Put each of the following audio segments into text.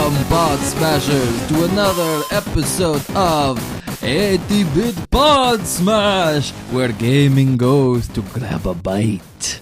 Welcome, Podsmashers, to another episode of 80-Bit Podsmash, where gaming goes to grab a bite.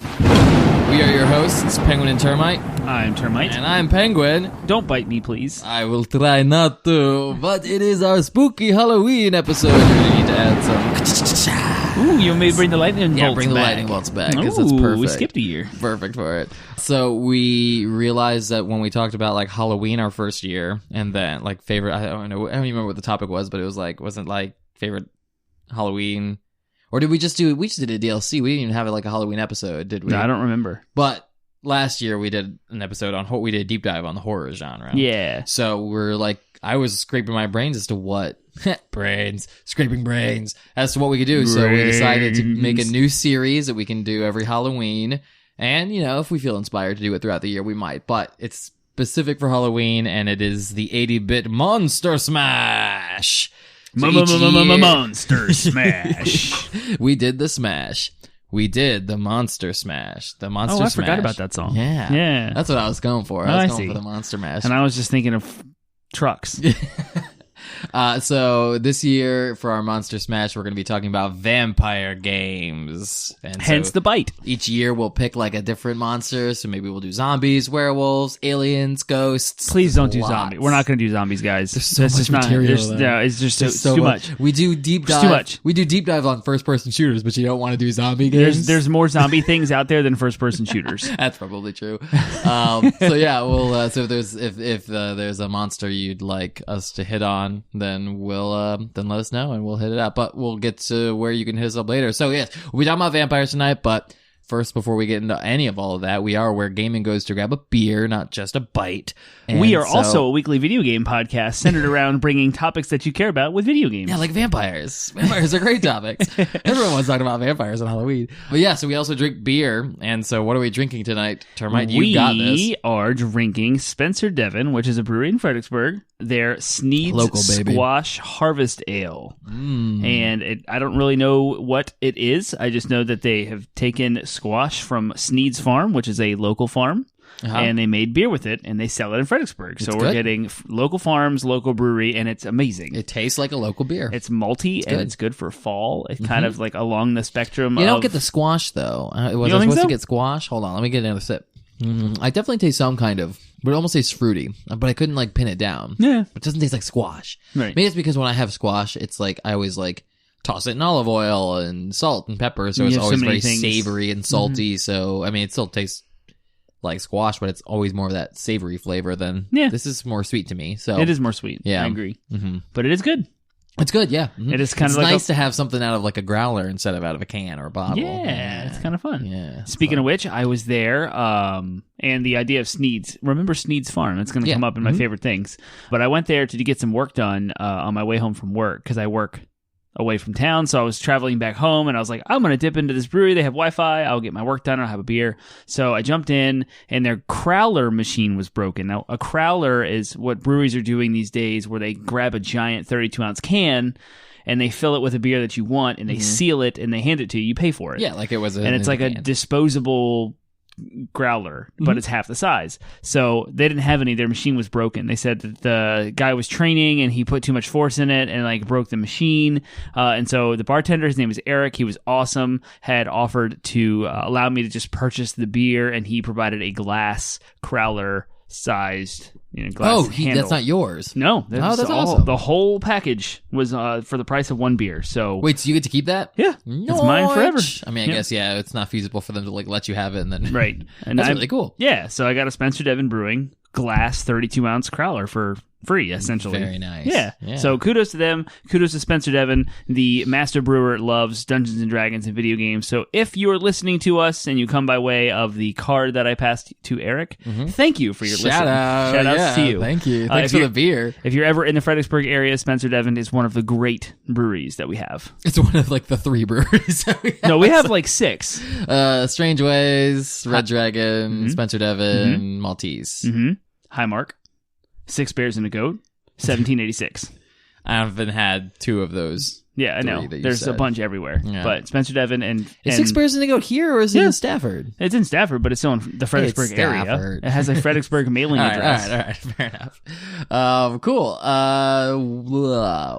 We are your hosts, Penguin and Termite. I'm Termite. And I'm Penguin. Don't bite me, please. I will try not to, but it is our spooky Halloween episode. You're going to need to add some... Ooh, you may bring the lightning bolts back. Yeah, bring the lightning bolts back, because it's perfect. We skipped a year. Perfect for it. So we realized that when we talked about like Halloween our first year, and then like favorite, I don't even remember what the topic was, but it was like, wasn't like favorite Halloween, or did we just did a DLC? We didn't even have like a Halloween episode, did we? No, I don't remember. But last year we did an episode on, we did a deep dive on the horror genre. Yeah. So we're like, I was scraping my brains as to what scraping brains as to what we could do. So we decided to make a new series that we can do every Halloween. And, you know, if we feel inspired to do it throughout the year, we might. But it's specific for Halloween, and it is the 80-Bit Monster Smash. Monster Smash. We did the Smash. We did the Monster Smash. The Monster Smash. I forgot about that song. Yeah. That's what I was going for. I was going for the Monster Mash. And I was just thinking of trucks. So this year for our Monster Smash, we're going to be talking about vampire games. And hence the bite. Each year we'll pick like a different monster. So maybe we'll do zombies, werewolves, aliens, ghosts. Please don't do zombies. We're not going to do zombies, guys. There's so much material. No, it's just too much. We do deep dive. Too much. We do deep dive on first person shooters, but you don't want to do zombie games. There's more zombie things out there than first person shooters. That's probably true. So yeah, we'll so if there's a monster you'd like us to hit on, then then let us know and we'll hit it up. But we'll get to where you can hit us up later. So yes, we'll be talking about vampires tonight, but first, before we get into any of all of that, we are where gaming goes to grab a beer, not just a bite. And we are also a weekly video game podcast centered around bringing topics that you care about with video games. Yeah, like vampires. Vampires are great topics. Everyone wants to talk about vampires on Halloween. But yeah, so we also drink beer. And so what are we drinking tonight, Termite? You got this. We are drinking Spencer Devon, which is a brewery in Fredericksburg. Their Sneed's Squash Harvest Ale. And I don't really know what it is. I just know that they have taken squash from Sneed's Farm, which is a local farm, and they made beer with it, and they sell it in Fredericksburg. So we're getting local farms, local brewery, and it's amazing. It tastes like a local beer. It's malty, and it's good for fall. It's kind of like along the spectrum. You don't get the squash, though. Was I supposed to get squash? Hold on, let me get another sip. I definitely taste some kind of, but it almost tastes fruity. But I couldn't like pin it down. Yeah, it doesn't taste like squash. Right. Maybe it's because when I have squash, it's like I always like toss it in olive oil and salt and pepper, so it's always very savory and salty. So I mean, it still tastes like squash, but it's always more of that savory flavor than this is more sweet to me. So it is more sweet. Yeah, I agree. But it is good. It's good, yeah. It is kind of like nice to have something out of like a growler instead of out of a can or a bottle. Yeah, it's kind of fun. Yeah. Speaking of which, I was there, and the idea of Sneed's. Remember Sneed's Farm? It's going to come up in my favorite things. But I went there to get some work done on my way home from work, because I work away from town, so I was traveling back home, and I was like, I'm gonna dip into this brewery. They have Wi-Fi. I'll get my work done. I'll have a beer. So I jumped in, and their crowler machine was broken. Now, a crowler is what breweries are doing these days, where they grab a giant 32-ounce can and they fill it with a beer that you want, and they seal it, and they hand it to you. You pay for it. Yeah, like it was and it's like a disposable growler, but it's half the size. So they didn't have any. Their machine was broken. They said that the guy was training and he put too much force in it and like broke the machine. And so the bartender, his name was Eric, he was awesome, had offered to allow me to just purchase the beer, and he provided a glass crowler sized glass handle. That's not yours. No, that's awesome. The whole package was for the price of one beer. So wait, so you get to keep that? Yeah, it's mine forever. I mean, I guess it's not feasible for them to like let you have it and then right. And that's really cool. Yeah, so I got a Spencer Devon Brewing glass 32-ounce crowler for free, essentially. Very nice. Yeah. So kudos to them. Kudos to Spencer Devon, the master brewer, loves Dungeons and Dragons and video games. So if you're listening to us and you come by way of the card that I passed to Eric, thank you for your listening. Shout out to you. Thank you. Thanks for the beer. If you're ever in the Fredericksburg area, Spencer Devon is one of the great breweries that we have. It's one of like the 3 breweries that we have. No, we have like 6. Strange Ways, Red Dragon, Spencer Devon, Maltese. High Mark. 6 Bears and a Goat, 1786. I haven't had 2 of those Yeah, I know. that you There's a said. bunch everywhere. Yeah. But Spencer Devin and... Is Six Bears going to go here, or is it in Stafford? It's in Stafford, but it's still in the Fredericksburg area. Stafford. It has a Fredericksburg mailing address. All right, fair enough. Cool.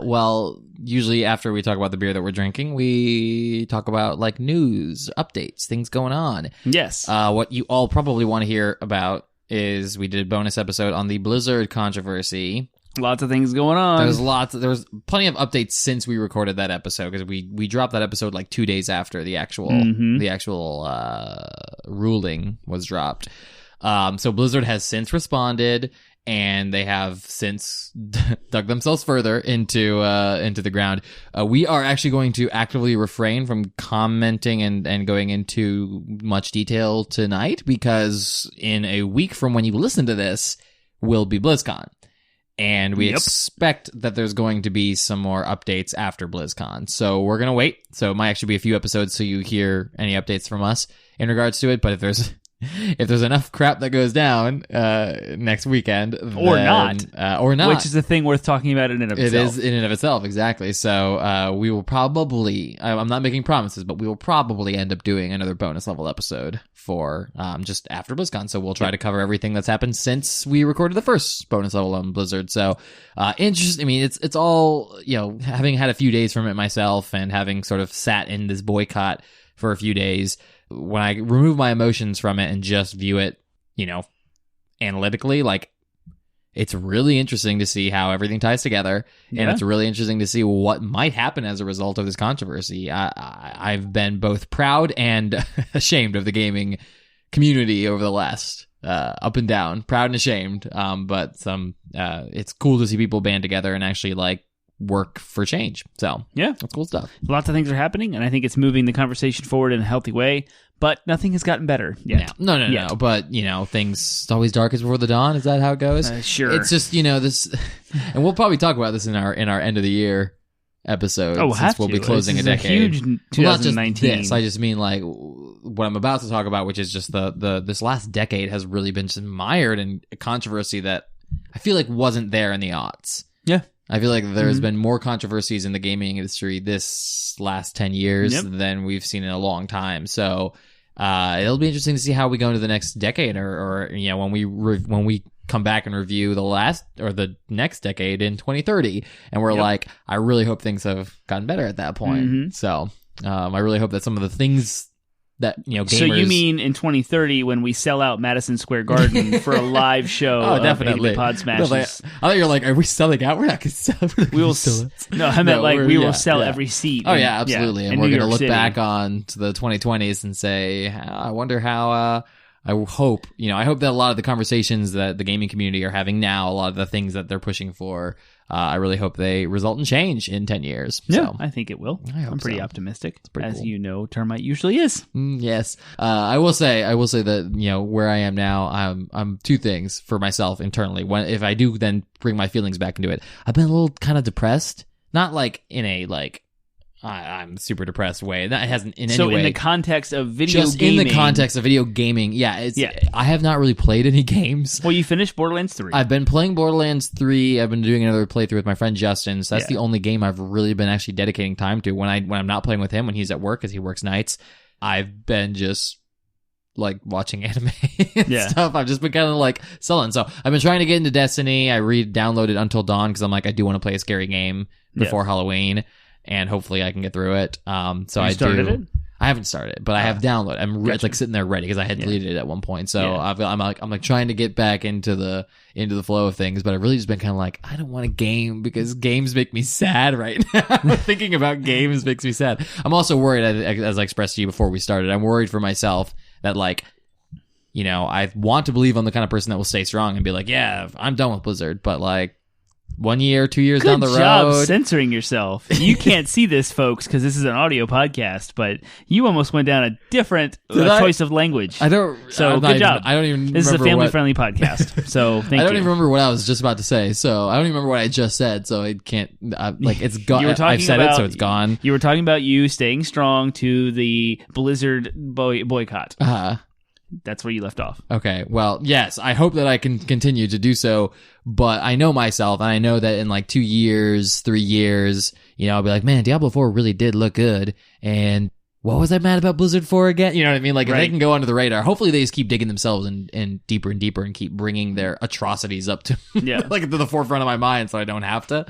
Well, usually after we talk about the beer that we're drinking, we talk about like news, updates, things going on. Yes. What you all probably want to hear about is we did a bonus episode on the Blizzard controversy. Lots of things going on. There was plenty of updates since we recorded that episode, because we dropped that episode like 2 days after the actual ruling was dropped. So Blizzard has since responded, and they have since dug themselves further into the ground. We are actually going to actively refrain from commenting and going into much detail tonight, because in a week from when you listen to this will be BlizzCon. And we expect that there's going to be some more updates after BlizzCon. So we're going to wait. So it might actually be a few episodes so you hear any updates from us in regards to it. But if there's enough crap that goes down next weekend, or not, which is the thing worth talking about in and of itself. It is in and of itself, exactly. So we will probably, I'm not making promises, but we will probably end up doing another bonus level episode for just after BlizzCon. So we'll try to cover everything that's happened since we recorded the first bonus level on Blizzard. So interesting. I mean, it's all, having had a few days from it myself and having sort of sat in this boycott for a few days, when I remove my emotions from it and just view it, analytically, like, it's really interesting to see how everything ties together, and it's really interesting to see what might happen as a result of this controversy. I've been both proud and ashamed of the gaming community over the last up and down, proud and ashamed. But it's cool to see people band together and actually like work for change. So yeah, that's cool stuff. Lots of things are happening, and I think it's moving the conversation forward in a healthy way, but nothing has gotten better yet. No. But things always darkest before the dawn. Is that how it goes? Sure. It's just this, and we'll probably talk about this in our end of the year episode. Since we'll be closing a decade. Huge 2019. Well, not just this. I just mean like what I'm about to talk about, which is just this last decade has really been just mired in controversy that I feel like wasn't there in the aughts. Yeah. I feel like there's been more controversies in the gaming industry this last 10 years than we've seen in a long time. So it'll be interesting to see how we go into the next decade, or when we come back and review the next decade in 2030, and we're like, I really hope things have gotten better at that point. So I really hope that some of the things that gamers... So you mean in 2030 when we sell out Madison Square Garden for a live show? Oh, definitely. Of Podsmash. No, I thought you were like, are we selling out? We're not going to sell. We will sell it. No, I meant we will sell every seat. Oh yeah, absolutely. And we're going to look back on to the 2020s and say, I wonder how. I hope that a lot of the conversations that the gaming community are having now, a lot of the things that they're pushing for, I really hope they result in change in 10 years. Yeah, so, I think it will. I'm pretty optimistic, as cool. you know, Termite usually is. Yes. I will say that, where I am now, I'm two things for myself internally. If I do then bring my feelings back into it, I've been a little kind of depressed, not like in a I'm super depressed way. That hasn't in any way. So in the context of video gaming. Just in the context of video gaming, I have not really played any games. Well, you finished Borderlands 3. I've been playing Borderlands 3. I've been doing another playthrough with my friend Justin. So that's the only game I've really been actually dedicating time to. When I'm not playing with him, when he's at work, because he works nights, I've been just like watching anime and stuff. I've just been kind of like sullen. So I've been trying to get into Destiny. I downloaded Until Dawn because I'm like, I do want to play a scary game before Halloween. And hopefully I can get through it. So I started it? I haven't started it, but I have downloaded. It's like sitting there ready because I had deleted it at one point. So I'm like trying to get back into the flow of things, but I've really just been kind of like, I don't want a game because games make me sad right now. Thinking about games makes me sad. I'm also worried, as I expressed to you before we started, I'm worried for myself that I want to believe I'm the kind of person that will stay strong and be like, yeah, I'm done with Blizzard, but 1 year, 2 years down the road. Good job censoring yourself. You can't see this, folks, because this is an audio podcast, but you almost went down a different choice of language. I don't. So good job. I don't even. This is a family-friendly podcast, so thank you. I don't even remember what I was just about to say, so I don't even remember what I just said. So it can't. It's gone. I've said it, so it's gone. You were talking about you staying strong to the Blizzard boycott. That's where you left off. Okay. Well, yes, I hope that I can continue to do so, but I know myself, and I know that in 2 years, 3 years, I'll be like, man, Diablo 4 really did look good. And what was I mad about Blizzard for again? You know what I mean? Like, if they can go under the radar, hopefully they just keep digging themselves in deeper and deeper and keep bringing their atrocities up to, like, to the forefront of my mind so I don't have to.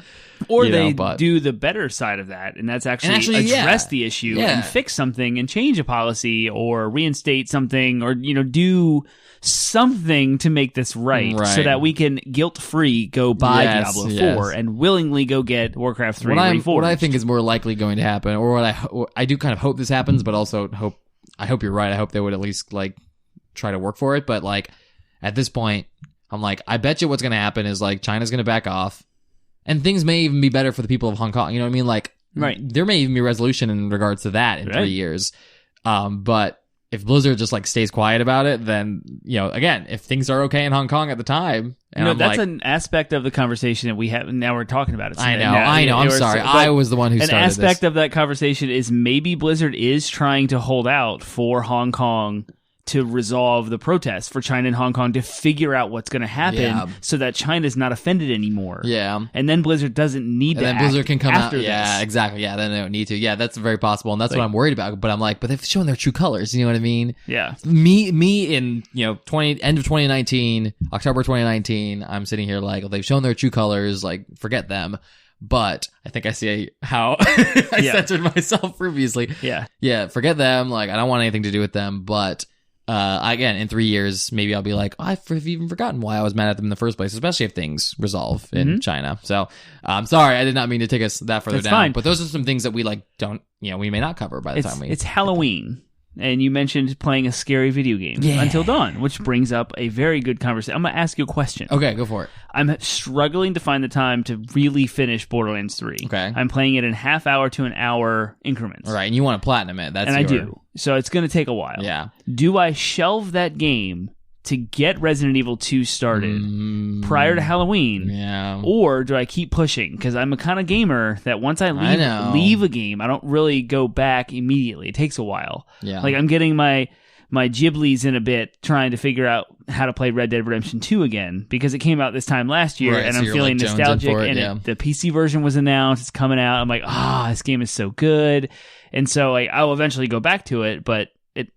Or they do the better side of that, and that's actually address the issue and fix something and change a policy or reinstate something or, do something to make this right so that we can guilt-free go buy Diablo 4 and willingly go get Warcraft 3 Reforged. What I think is more likely going to happen, or what I do kind of hope this happens, but also I hope you're right. I hope they would at least, like, try to work for it. But, like, at this point, I'm like, I bet you what's going to happen is, like, China's going to back off, and things may even be better for the people of Hong Kong. You know what I mean? Like, there may even be resolution in regards to that in 3 years. But if Blizzard just, like, stays quiet about it, then, again, if things are okay in Hong Kong at the time... And that's an aspect of the conversation that we have. Now we're talking about it. I know. I'm sorry. I was the one who started this. An aspect of that conversation is maybe Blizzard is trying to hold out for Hong Kong to resolve the protests, for China and Hong Kong to figure out what's going to happen so that China's not offended anymore. Yeah. And then Blizzard doesn't need to act. And then Blizzard can come after out. this. Yeah, exactly. Yeah, then they don't need to. Yeah, that's very possible. And that's what I'm worried about. But I'm like, but they've shown their true colors. You know what I mean? Yeah. Me in, end of 2019, October 2019, I'm sitting here like, well, they've shown their true colors. Like, forget them. But I think I see how I censored myself previously. Yeah. Yeah, forget them. Like, I don't want anything to do with them. But again, in 3 years, maybe I'll be like, I've even forgotten why I was mad at them in the first place, especially if things resolve in China. So, I'm sorry, I did not mean to take us that further down. Fine. But those are some things that we don't, we may not cover by the time we... It's Halloween. And you mentioned playing a scary video game, Until Dawn, which brings up a very good conversation. I'm going to ask you a question. Okay, go for it. I'm struggling to find the time to really finish Borderlands 3. Okay. I'm playing it in half-hour to an hour increments. All right, and you want to platinum it. I do. So it's going to take a while. Yeah. Do I shelve that game to get Resident Evil 2 started prior to Halloween? Yeah. Or do I keep pushing? Because I'm a kind of gamer that once I leave a game, I don't really go back immediately. It takes a while. Yeah. Like I'm getting my Ghiblies in a bit trying to figure out how to play Red Dead Redemption 2 again because it came out this time last year and I'm feeling nostalgic and the PC version was announced. It's coming out. I'm like, this game is so good. And so I will eventually go back to it, but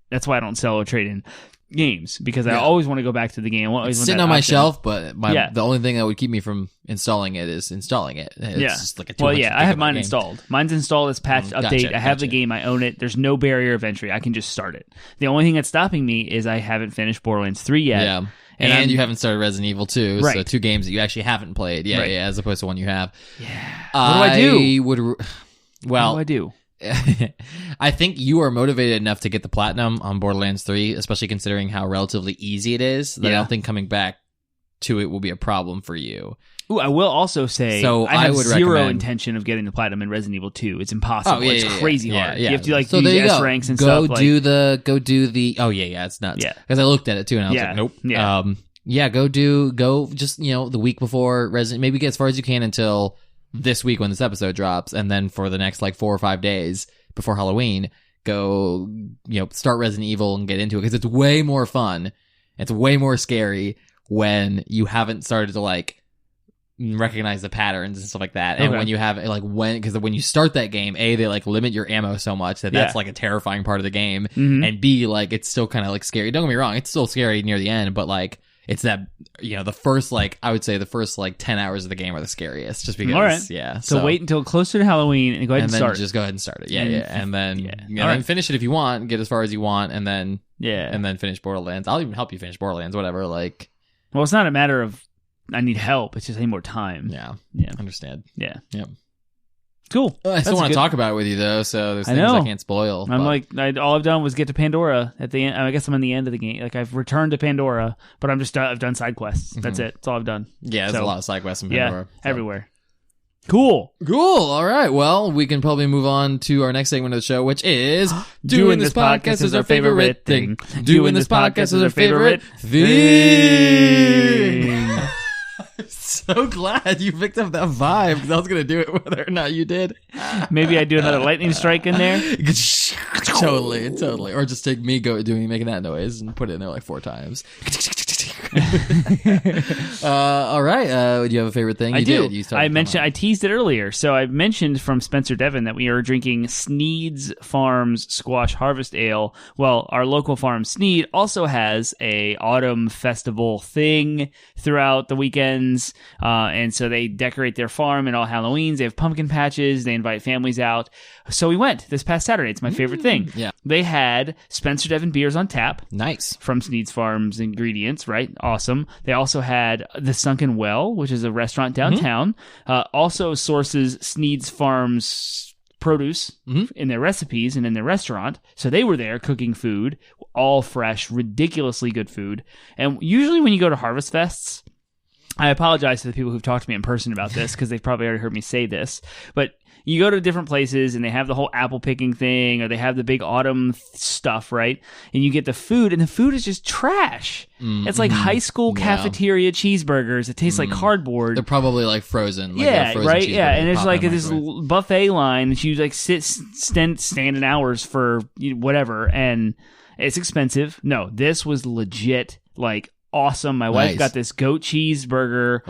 that's why I don't sell or trade in games because I always want to go back to the game. It's sitting on my shelf, but the only thing that would keep me from installing it is installing it. It's just like I have mine installed. Mine's installed as patch update. I have the game. I own it. There's no barrier of entry. I can just start it. The only thing that's stopping me is I haven't finished Borderlands 3 yet. Yeah. And you haven't started Resident Evil 2, so 2 games that you actually haven't played. Yeah, as opposed to one you have. Yeah. What do I do? I think you are motivated enough to get the platinum on Borderlands 3, especially considering how relatively easy it is, that I don't think coming back to it will be a problem for you. Ooh, I will also say I have zero intention of getting the platinum in Resident Evil 2. It's impossible. It's crazy hard. You have to do these S ranks and stuff. Go do the it's nuts. Yeah. Because I looked at it too and I was like, nope. Yeah. Go just, the week before maybe get as far as you can until this week when this episode drops, and then for the next 4 or 5 days before Halloween, go start Resident Evil and get into it because it's way more fun. It's way more scary when you haven't started to recognize the patterns and stuff like that. And when you have because when you start that game, A, they limit your ammo so much that's a terrifying part of the game, and B, it's still kind of scary. Don't get me wrong, it's still scary near the end, but it's that, the first, I would say the first, 10 hours of the game are the scariest, just because, all right. So wait until closer to Halloween and go ahead and start it. Just go ahead and start it. And then finish it if you want, get as far as you want, and then finish Borderlands. I'll even help you finish Borderlands, whatever, Well, it's not a matter of I need help, it's just I need more time. Yeah. Understand. Yeah. Yep. Cool. I still want to talk about it with you, though, so there's things I can't spoil. I'm all I've done was get to Pandora at the end. I guess I'm in the end of the game. I've returned to Pandora, but I've done side quests. That's it. That's all I've done. Yeah, there's a lot of side quests in Pandora. Yeah, everywhere. Cool. All right. Well, we can probably move on to our next segment of the show, which is doing this podcast is our favorite thing. Doing this podcast is our favorite thing. So glad you picked up that vibe because I was going to do it whether or not you did. Maybe I do another lightning strike in there. Totally. Or just take me making that noise and put it in there 4 times. All right. Do you have a favorite thing? I do. You I teased it earlier. So I mentioned from Spencer Devon that we are drinking Sneed's Farms Squash Harvest Ale. Well, our local farm Sneed also has a autumn festival thing throughout the weekends. And so they decorate their farm and all Halloweens. They have pumpkin patches. They invite families out. So we went this past Saturday. It's my favorite thing. Yeah. They had Spencer Devon beers on tap. Nice. From Sneed's Farms Ingredients, right? Awesome. They also had The Sunken Well, which is a restaurant downtown. Also sources Sneed's Farms produce in their recipes and in their restaurant. So they were there cooking food, all fresh, ridiculously good food. And usually when you go to Harvest Fests, I apologize to the people who've talked to me in person about this because they've probably already heard me say this, but you go to different places and they have the whole apple picking thing or they have the big autumn stuff, right? And you get the food and the food is just trash. It's like high school cafeteria cheeseburgers. It tastes like cardboard. They're probably like frozen. Like right? Yeah, and it's like this buffet line that you like stand in hours for whatever, and it's expensive. No, this was legit like awesome. My wife got this goat cheeseburger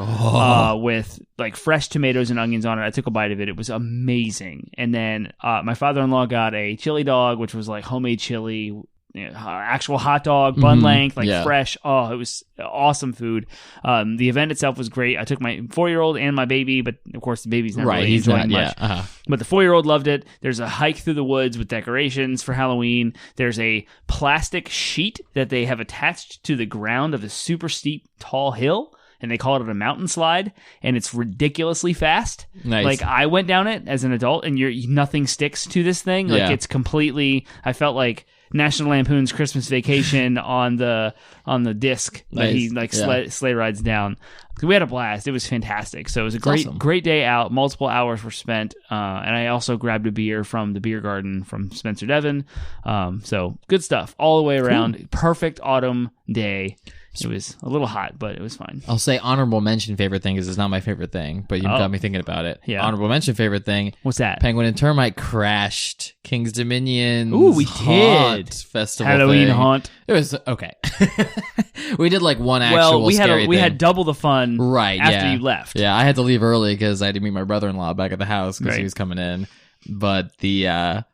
with like fresh tomatoes and onions on it. I took a bite of it. It was amazing. And then my father-in-law got a chili dog, which was like homemade chili, actual hot dog, bun length, like fresh. Oh, it was awesome food. The event itself was great. I took my 4-year-old and my baby, but of course the baby's not really enjoying much. But the 4-year-old loved it. There's a hike through the woods with decorations for Halloween. There's a plastic sheet that they have attached to the ground of a super steep, tall hill. And they call it a mountain slide, and it's ridiculously fast. Nice. Like I went down it as an adult, and nothing sticks to this thing. Like it's completely. I felt like National Lampoon's Christmas Vacation on the disc that he sleigh rides down. We had a blast. It was fantastic. So it was a great day out. Multiple hours were spent, and I also grabbed a beer from the beer garden from Spencer Devon. So good stuff all the way around. Cool. Perfect autumn day. It was a little hot, but it was fine. I'll say honorable mention favorite thing is it's not my favorite thing, but you got me thinking about it. Yeah. Honorable mention favorite thing. What's that? Penguin and Termite crashed King's Dominion. Ooh, we did. Festival Halloween thing. haunt. It was okay. We did like one actual scary thing. We had double the fun after you left. Yeah, I had to leave early because I had to meet my brother-in-law back at the house because he was coming in. But the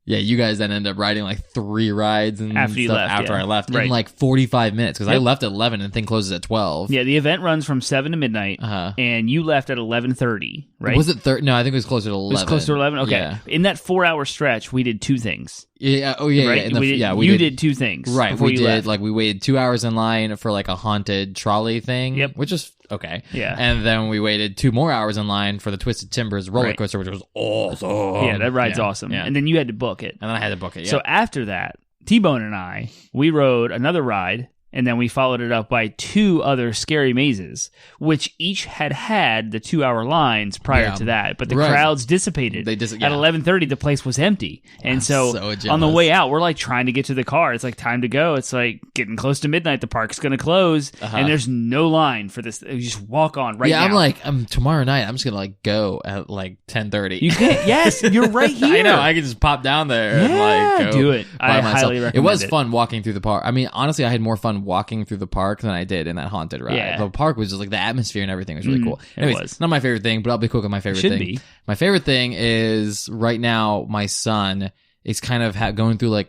you guys then ended up riding like 3 rides and after you left, I left in like 45 minutes because I left at 11 and the thing closes at 12. Yeah, the event runs from 7 to midnight, and you left at 11:30, right? Was it No, I think it was closer to 11. It was closer to 11? Okay. Yeah. In that 4-hour stretch, we did 2 things. Yeah. Oh, yeah. Right? Yeah. You did 2 things. Right. We did. Like, we waited 2 hours in line for like a haunted trolley thing. Yep. Which is okay. Yeah. And then we waited 2 more hours in line for the Twisted Timbers roller coaster, which was awesome. Yeah, that ride's awesome. Yeah. And then you had to book it. And then I had to book it. Yeah. So after that, T-Bone and we rode another ride. And then we followed it up by 2 other scary mazes, which each had the 2-hour lines prior to that. But the crowds dissipated. At 11:30, the place was empty. And so on the way out, we're like trying to get to the car. It's like time to go. It's like getting close to midnight. The park's going to close. And there's no line for this. You just walk on right now. Yeah, I'm like, tomorrow night, I'm just going to like go at like 10:30. You can. Yes, you're right here. I know. I can just pop down there and like go do it. I highly recommend it. It was fun walking through the park. I mean, honestly, I had more fun walking through the park than I did in that haunted ride. Yeah. The park was just like the atmosphere and everything was really cool. Anyways, it was. Not my favorite thing, but I'll be quick with my favorite thing. Be. My favorite thing is right now my son is kind of going through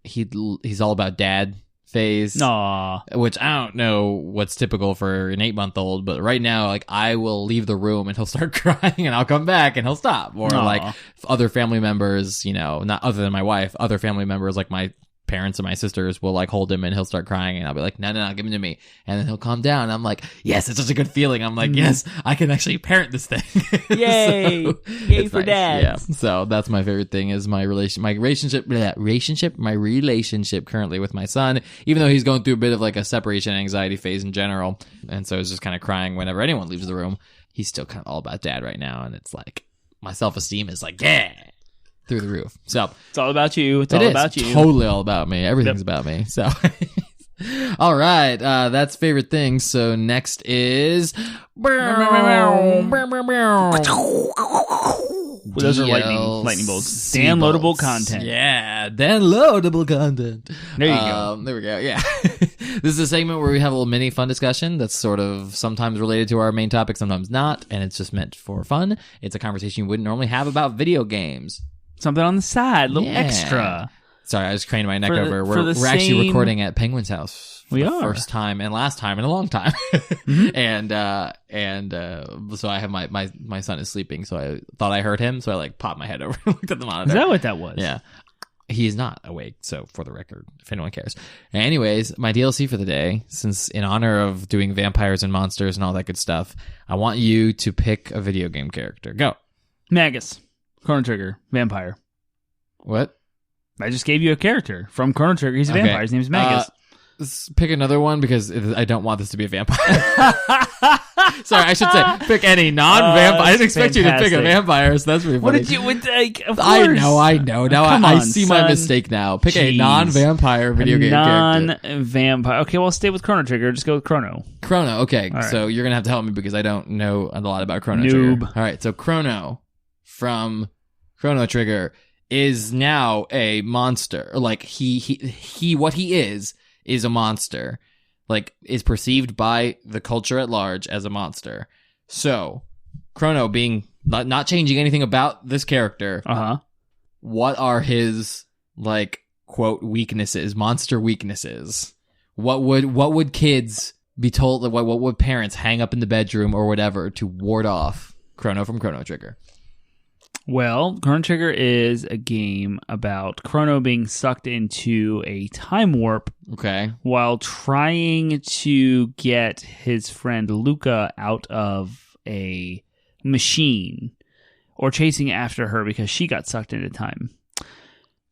he's all about dad phase. Aww. Which I don't know what's typical for an 8-month-old, but right now, like, I will leave the room and he'll start crying and I'll come back and he'll stop. Or like other family members, not other than my wife, other family members like my parents and my sisters will like hold him and he'll start crying and I'll be like, no, give him to me. And then he'll calm down. And I'm like, yes, it's such a good feeling. I'm like, yes, I can actually parent this thing. Yay. Yay for nice. dad. Yeah. So that's my favorite thing is my relationship currently with my son, even though he's going through a bit of like a separation anxiety phase in general. And so he's just kind of crying whenever anyone leaves the room. He's still kind of all about dad right now. And it's like, my self-esteem is like, through the roof. So it's all about you. It's all about you. Totally all about me. Everything's about me. So all right. That's favorite thing. So next is Those are lightning bolts. Downloadable content. Yeah, downloadable content. There you go. There we go. Yeah. This is a segment where we have a little mini fun discussion that's sort of sometimes related to our main topic, sometimes not, and it's just meant for fun. It's a conversation you wouldn't normally have about video games. Something on the side, a little extra. Sorry, I just craned my neck over. We're actually recording at Penguin's house. For the first time and last time in a long time. Mm-hmm. So I have my son is sleeping, so I thought I heard him, so I popped my head over and looked at the monitor. Is that what that was? Yeah. He's not awake, so for the record, if anyone cares. Anyways, my DLC for the day, since in honor of doing vampires and monsters and all that good stuff, I want you to pick a video game character. Go. Magus. Chrono Trigger. Vampire. What? I just gave you a character from Chrono Trigger. He's a vampire. His name is Magus. Pick another one because I don't want this to be a vampire. Sorry, I should say pick any non-vampire. I didn't expect you to pick a vampire, so that's really funny. What did you like? Of course. I know. Now I see my mistake now. Pick a non-vampire video game character. Non-vampire. Okay, well, stay with Chrono Trigger. Just go with Chrono. Chrono, okay. Right. So you're going to have to help me because I don't know a lot about Chrono Trigger. All right, so Chrono from Chrono Trigger is now a monster. What he is a monster, is perceived by the culture at large as a monster. So, Chrono being not changing anything about this character. What are his quote weaknesses, monster weaknesses? What would kids be told? What would parents hang up in the bedroom or whatever to ward off Chrono from Chrono Trigger? Well, Chrono Trigger is a game about Chrono being sucked into a time warp. Okay. While trying to get his friend Luca out of a machine, or chasing after her because she got sucked into time.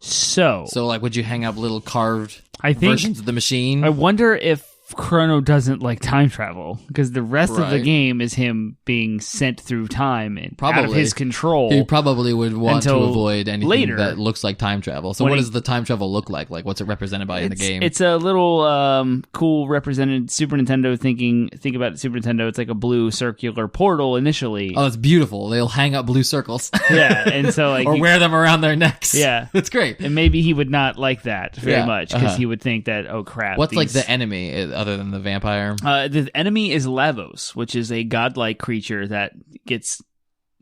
So would you hang up little carved versions of the machine? I wonder if Chrono doesn't like time travel, because the rest of the game is him being sent through time and out of his control. He probably would want to avoid anything that looks like time travel. So what does the time travel look like? What's it represented by in the game? It's a little cool represented Super Nintendo think about Super Nintendo. It's like a blue circular portal initially. Oh, it's beautiful. They'll hang up blue circles. Yeah, and so or wear them around their necks. Yeah. It's great. And maybe he would not like that very much, because he would think that, oh crap. What's the enemy other than the vampire? The enemy is Lavos, which is a godlike creature that gets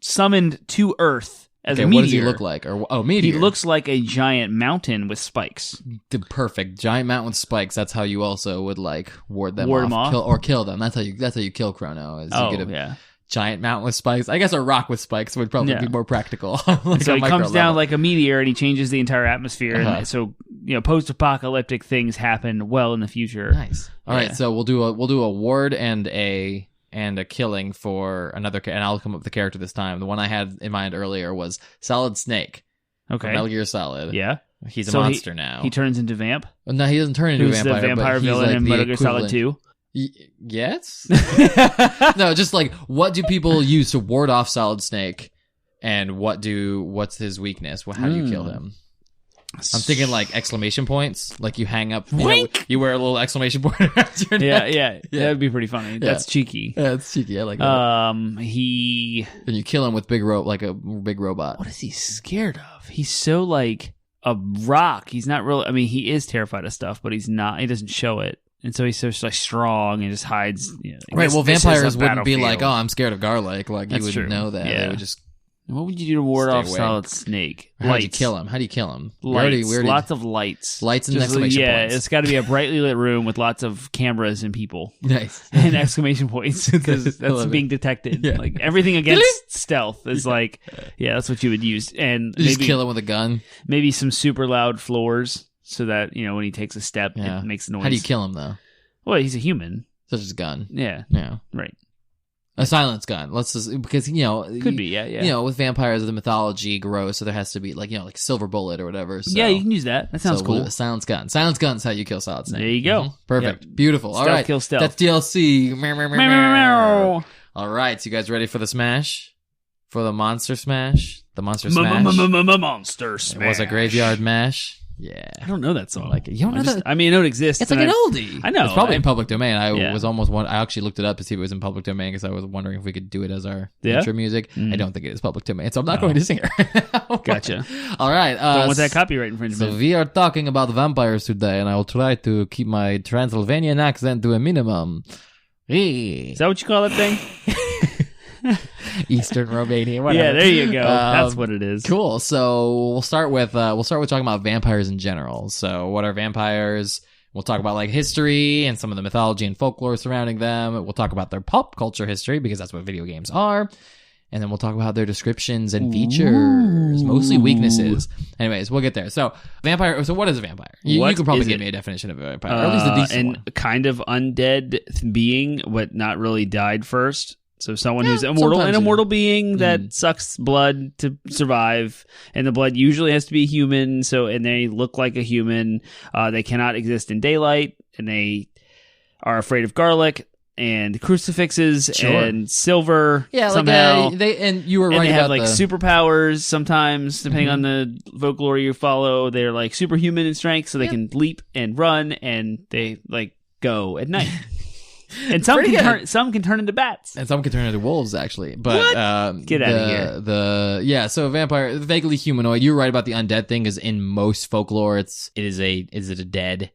summoned to Earth as a meteor. What does he look like? Meteor. He looks like a giant mountain with spikes. The perfect giant mountain with spikes. That's how you also would ward them off. Kill them. That's how you kill Chrono. You get a giant mountain with spikes. I guess a rock with spikes would probably be more practical. So he comes down like a meteor and he changes the entire atmosphere. And so post-apocalyptic things happen well in the future. Nice. All right, so we'll do a ward and a killing for another, and I'll come up with the character this time. The one I had in mind earlier was Solid Snake. Okay. Metal Gear Solid. Yeah. He's a monster now. He turns into Vamp? No, he doesn't turn into a vampire. Who's the vampire villain in Metal Gear Solid 2? Yes. No, just what do people use to ward off Solid Snake, and what's his weakness? How do you kill him? I'm thinking exclamation points. You hang up, you wear a little exclamation point around your neck. Yeah. That'd be pretty funny. That's cheeky. Yeah, it's cheeky. I like that. And you kill him with like a big robot. What is he scared of? He's so a rock. He's not real. I mean, he is terrified of stuff, but he's not. He doesn't show it. And so he's so strong and just hides. Right. Well, vampires wouldn't be like, "Oh, I'm scared of garlic." You wouldn't know that. Yeah. They would just. What would you do to ward off Solid Snake? How do you kill him? Lights. Lots of lights. Lights and exclamation points. It's got to be a brightly lit room with lots of cameras and people. Nice. And exclamation points, because that's being detected. Yeah. Everything against stealth is that's what you would use. And you just kill him with a gun. Maybe some super loud floors, so that when he takes a step, it makes noise. How do you kill him though? Well, he's a human. Such as a gun. Yeah. Right. A silence gun. Let's just, because could be, yeah. With vampires, the mythology grows, so there has to be like silver bullet or whatever. So, yeah, you can use that. That sounds cool. A silence gun. Silence gun's how you kill Solid Snake. There you go. Mm-hmm. Perfect. Yep. Beautiful. Stealth, all right, kill stealth. That's DLC. Meow. All right, so you guys ready for the smash? For the monster smash? The monster smash. Monster smash. It was a graveyard mash. Yeah. I don't know that song. Like, you don't know that? I mean, I know it exists. It's like an oldie. I know. It's probably in public domain. I Yeah. was almost I actually looked it up to see if it was in public domain because I was wondering if we could do it as our intro music. I don't think it is public domain, so I'm not going to sing it. Gotcha. All right. Don't want that copyright infringement. So we are talking about vampires today, and I will try to keep my Transylvanian accent to a minimum. Is that what you call that thing? Eastern Romania, whatever. Yeah, there you go. That's what it is. Cool. So we'll start with talking about vampires in general. So what are vampires? We'll talk about like history and some of the mythology and folklore surrounding them. We'll talk about their pop culture history because that's what video games are. And then we'll talk about their descriptions and features, mostly weaknesses. Anyways, we'll get there. So vampire. So what is a vampire? You could probably give me a definition of a vampire, or at least a decent one. Kind of undead being, but not really died first. So someone who's immortal, an immortal being that sucks blood to survive, and the blood usually has to be human. And they look like a human. They cannot exist in daylight, and they are afraid of garlic and crucifixes and silver. Yeah, somehow. And you were right. And they have about superpowers sometimes, depending on the folklore you follow. They're like superhuman in strength, so they can leap and run, and they go at night. And some can turn into bats, and some can turn into wolves. Actually, but get out of here. So vampire, vaguely humanoid. You're right about the undead thing. Is in most folklore, is it a dead?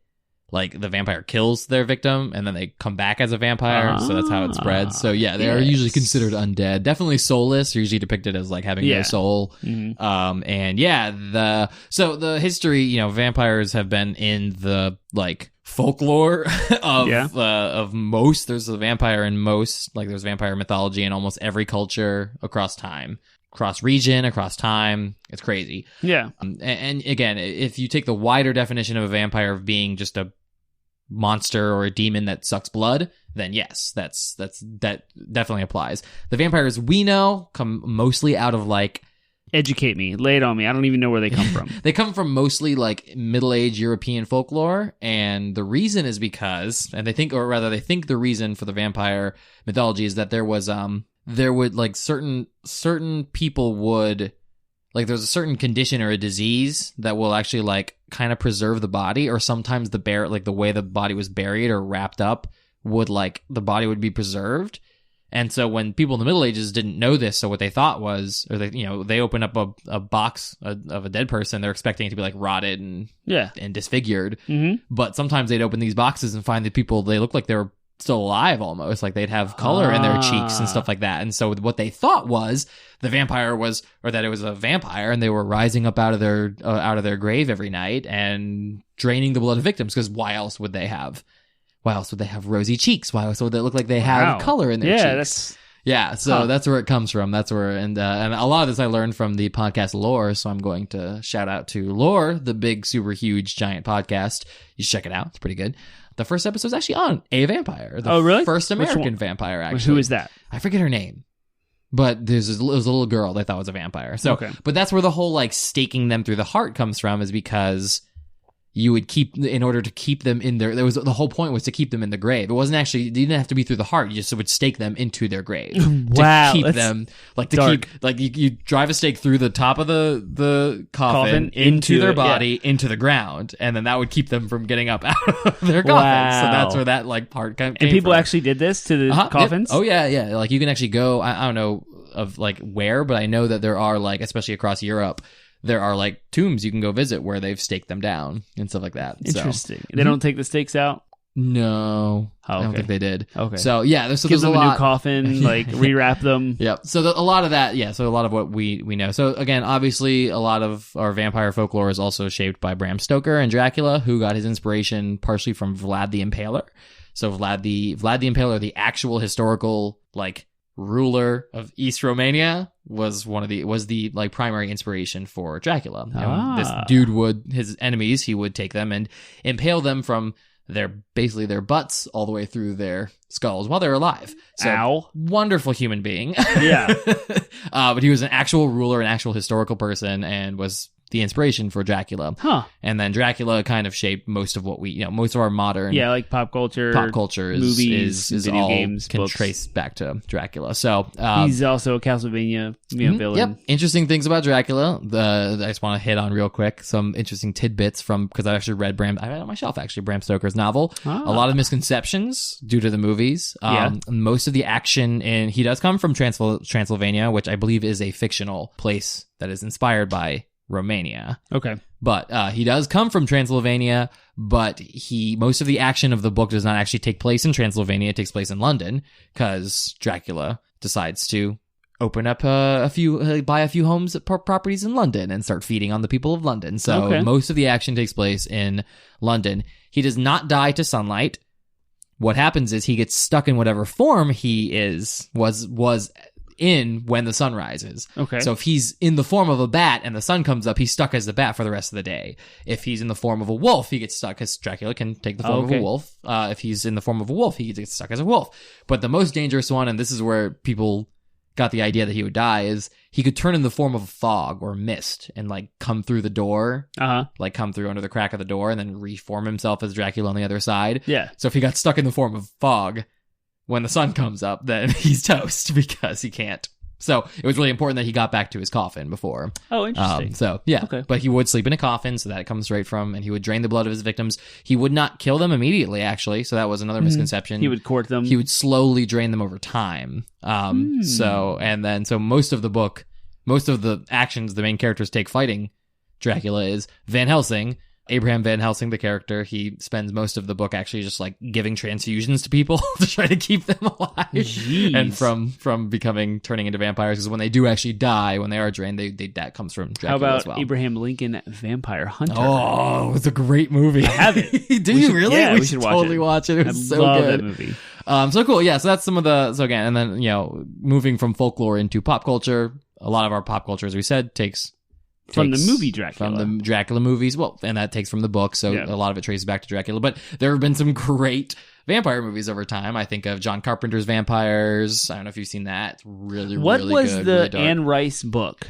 Like the vampire kills their victim, and then they come back as a vampire. So that's how it spreads. So yeah, they are usually considered undead. Definitely soulless. You're usually depicted as like having no soul. And so the history. Vampires have been in the folklore of most. There's a vampire in most. There's vampire mythology in almost every culture across time. Across region, across time. It's crazy. Yeah. And again, if you take the wider definition of a vampire of being just a monster or a demon that sucks blood, then yes, that definitely applies. The vampires we know come mostly out of educate me, lay it on me. I don't even know where they come from. They come from mostly middle-aged European folklore, and the reason is because, and they think the reason for the vampire mythology is that certain people would there's a certain condition or a disease that will actually kind of preserve the body, or sometimes the way the body was buried or wrapped up would the body would be preserved. And so when people in the Middle Ages didn't know this, so what they thought was, or they open up a box of a dead person, they're expecting it to be rotted and disfigured. But sometimes they'd open these boxes and find that people, they look like they were still alive almost, they'd have color in their cheeks and stuff like that. And so what they thought was the vampire was, or that it was a vampire, and they were rising up out of their grave every night and draining the blood of victims, because why else would they have rosy cheeks? Why else would they look like they have color in their cheeks? So that's where it comes from. That's where, and a lot of this I learned from the podcast Lore, so I'm going to shout out to Lore, the big, super huge, giant podcast. You should check it out. It's pretty good. The first episode is actually on a vampire. Really? First American vampire, actually. Who is that? I forget her name. But it was a little girl they thought was a vampire. So, But that's where the whole staking them through the heart comes from, is because you would in order to keep them in the whole point was to keep them in the grave. It wasn't actually, you didn't have to be through the heart. You just would stake them into their grave. Wow. To keep them, you drive a stake through the top of the coffin into their body, into the ground. And then that would keep them from getting up out of their coffins. Wow. So that's where that part came And people from. actually did this to the coffins? Yeah. Oh yeah. You can actually go, I don't know of where, but I know that there are especially across Europe, there are tombs you can go visit where they've staked them down and stuff like that. Interesting. So. They don't take the stakes out? No. I don't think they did. Okay. So yeah, there's a lot. New coffin, rewrap them. Yep. So a lot of that, so a lot of what we know. So again, obviously a lot of our vampire folklore is also shaped by Bram Stoker and Dracula, who got his inspiration partially from Vlad the Impaler. So Vlad the Impaler, the actual historical ruler of East Romania, was the primary inspiration for Dracula. And this dude his enemies, he would take them and impale them from their butts all the way through their skulls while they're alive. So wonderful human being. Yeah. But he was an actual ruler, an actual historical person, and was the inspiration for Dracula. And then Dracula kind of shaped most of what most of our modern like pop culture is movies, video all games, can books. trace back to Dracula. So he's also a Castlevania villain. Yep. Interesting things about Dracula. I just want to hit on real quick some interesting tidbits because I actually read I had it on my shelf actually, Bram Stoker's novel. A lot of misconceptions due to the movies. Most of the action he does come from Transylvania, which I believe is a fictional place that is inspired by Romania. Okay. But he does come from Transylvania, but most of the action of the book does not actually take place in Transylvania. It takes place in London because Dracula decides to open up buy a few homes properties in London and start feeding on the people of London. So most of the action takes place in London. He does not die to sunlight. What happens is he gets stuck in whatever form he was in when the sun rises. Okay. So if he's in the form of a bat and the sun comes up, he's stuck as the bat for the rest of the day. If he's in the form of a wolf, he gets stuck because Dracula can take the form of a wolf. If he's in the form of a wolf, he gets stuck as a wolf. But the most dangerous one, and this is where people got the idea that he would die, is he could turn in the form of a fog or mist and come through the door, come through under the crack of the door and then reform himself as Dracula on the other side. Yeah. So if he got stuck in the form of fog, when the sun comes up, then he's toast because he can't. So it was really important that he got back to his coffin before. Oh, interesting. Okay. But he would sleep in a coffin, so that comes straight from, and he would drain the blood of his victims. He would not kill them immediately, actually, so that was another misconception. He would court them. He would slowly drain them over time. So most of the book, most of the actions the main characters take fighting Dracula is Van Helsing. Abraham Van Helsing, the character, he spends most of the book actually just giving transfusions to people to try to keep them alive. Jeez. And from turning into vampires, because when they do actually die, when they are drained, that comes from Dracula. How about as well. Abraham Lincoln, Vampire Hunter? Oh, it's a great movie. I have it. Do you really? Yeah, we should totally watch it. It was so love good. That movie. So cool. Yeah. So that's some of and then moving from folklore into pop culture. A lot of our pop culture, as we said, takes from the movie Dracula. From the Dracula movies. Well, and that takes from the book, so a lot of it traces back to Dracula. But there have been some great vampire movies over time. I think of John Carpenter's Vampires. I don't know if you've seen that. It's really, what really was good. The really Anne Rice book?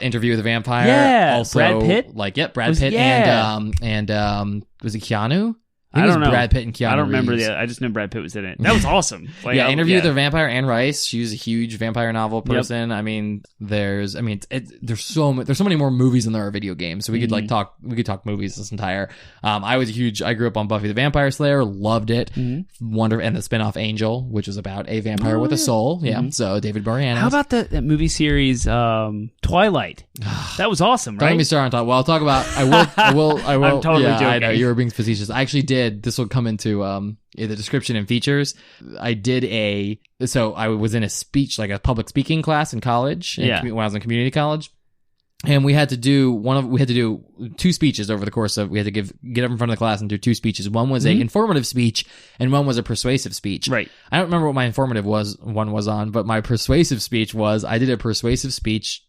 Interview with a Vampire. Yeah, also, Brad Pitt? Brad Pitt and was it Keanu? I don't know. Brad Pitt and Keanu. I don't remember Reeves. I just know Brad Pitt was in it. That was awesome. Interview with a Vampire. Anne Rice. She was a huge vampire novel person. Yep. I mean, there's so many more movies than there are video games. So we could talk movies this entire. I grew up on Buffy the Vampire Slayer. Loved it. Wonder and the spinoff Angel, which was about a vampire with a soul. Yeah. So David Boreanaz. How about that movie series Twilight? That was awesome, right? Don't get me started on Twilight. Well, I'll talk about. I will. I'm totally joking. I know you were being facetious. I actually did. This will come into the description and features. I was in a speech, like a public speaking class in college. When I was in community college, and we had to do two speeches over the course of. We had to get up in front of the class and do two speeches. One was a informative speech, and one was a persuasive speech. Right. I don't remember what my informative one was on, but my persuasive speech was I did a persuasive speech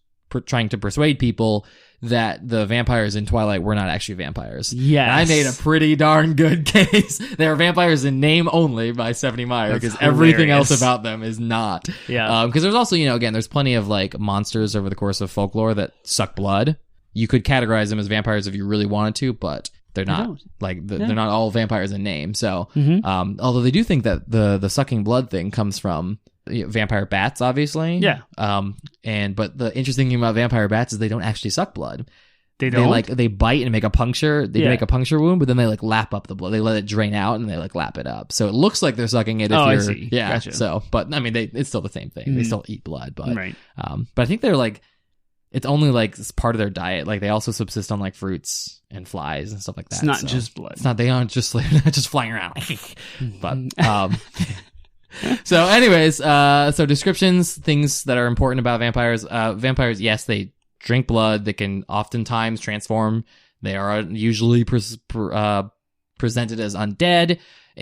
trying to persuade people that the vampires in Twilight were not actually vampires. Yes. And I made a pretty darn good case. They are vampires in name only by Stephanie Meyer, because everything else about them is not. Yeah. Because there's also, again, there's plenty of monsters over the course of folklore that suck blood. You could categorize them as vampires if you really wanted to, but they're not. They're not all vampires in name. So, although they do think that the sucking blood thing comes from vampire bats, obviously. Yeah. But the interesting thing about vampire bats is they don't actually suck blood. They don't? They bite and make a puncture. They make a puncture wound, but then they lap up the blood. They let it drain out and they lap it up. So it looks like they're sucking it. I see. Yeah. Gotcha. So, but I mean, it's still the same thing. They still eat blood, but right. But I think they're it's only it's part of their diet. They also subsist on fruits and flies and stuff like that. It's not just blood. It's not. They aren't just just flying around. But So anyways, so descriptions, things that are important about vampires. Vampires, yes, they drink blood. They can oftentimes transform. They are usually presented as undead.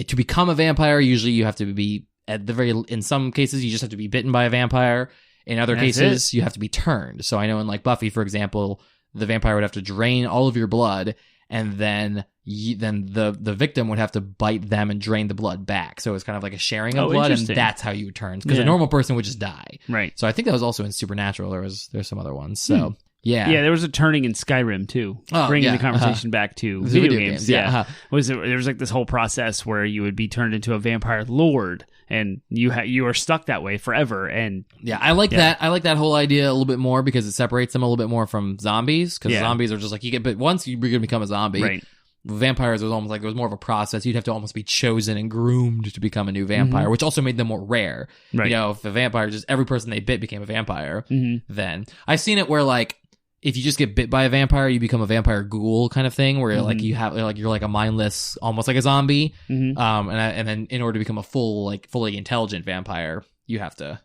To become a vampire, usually you have to be, in some cases, you just have to be bitten by a vampire. In other cases, you have to be turned. So I know in Buffy, for example, the vampire would have to drain all of your blood, and then the victim would have to bite them and drain the blood back. So it's kind of like a sharing of blood, and that's how you would turn. Because a normal person would just die. Right. So I think that was also in Supernatural. There's some other ones. So Yeah. Yeah, there was a turning in Skyrim too, bringing the conversation back to video games. Yeah, there was like this whole process where you would be turned into a vampire lord, and you are stuck that way forever. And I like that. I like that whole idea a little bit more because it separates them a little bit more from zombies. Because zombies are just like you get, but once you're gonna become a zombie, right. Vampires was almost like there was more of a process. You'd have to almost be chosen and groomed to become a new vampire, which also made them more rare. Right. You know, if a vampire just every person they bit became a vampire, then I've seen it where like if you just get bit by a vampire, you become a vampire ghoul kind of thing, where like you have like you're like a mindless, almost like a zombie. And then in order to become a fully intelligent vampire, you have to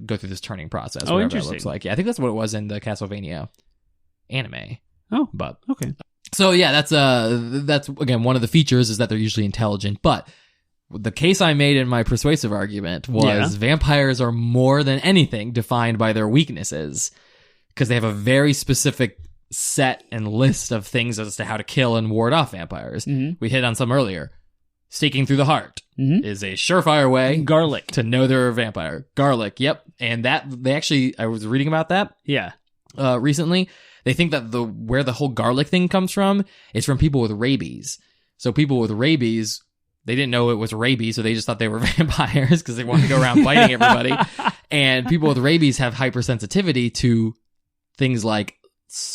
go through this turning process. Oh, whatever interesting. That looks like. Yeah, I think that's what it was in the Castlevania anime. Oh, but okay. So yeah, that's again one of the features is that they're usually intelligent. But the case I made in my persuasive argument was vampires are more than anything defined by their weaknesses, because they have a very specific set and list of things as to how to kill and ward off vampires. We hit on some earlier. Staking through the heart is a surefire way. Garlic to know they're a vampire. Garlic, yep. And that I was reading about that. Yeah. Recently. They think that where the whole garlic thing comes from is from people with rabies. So people with rabies, they didn't know it was rabies, so they just thought they were vampires because they wanted to go around biting everybody. And people with rabies have hypersensitivity to things like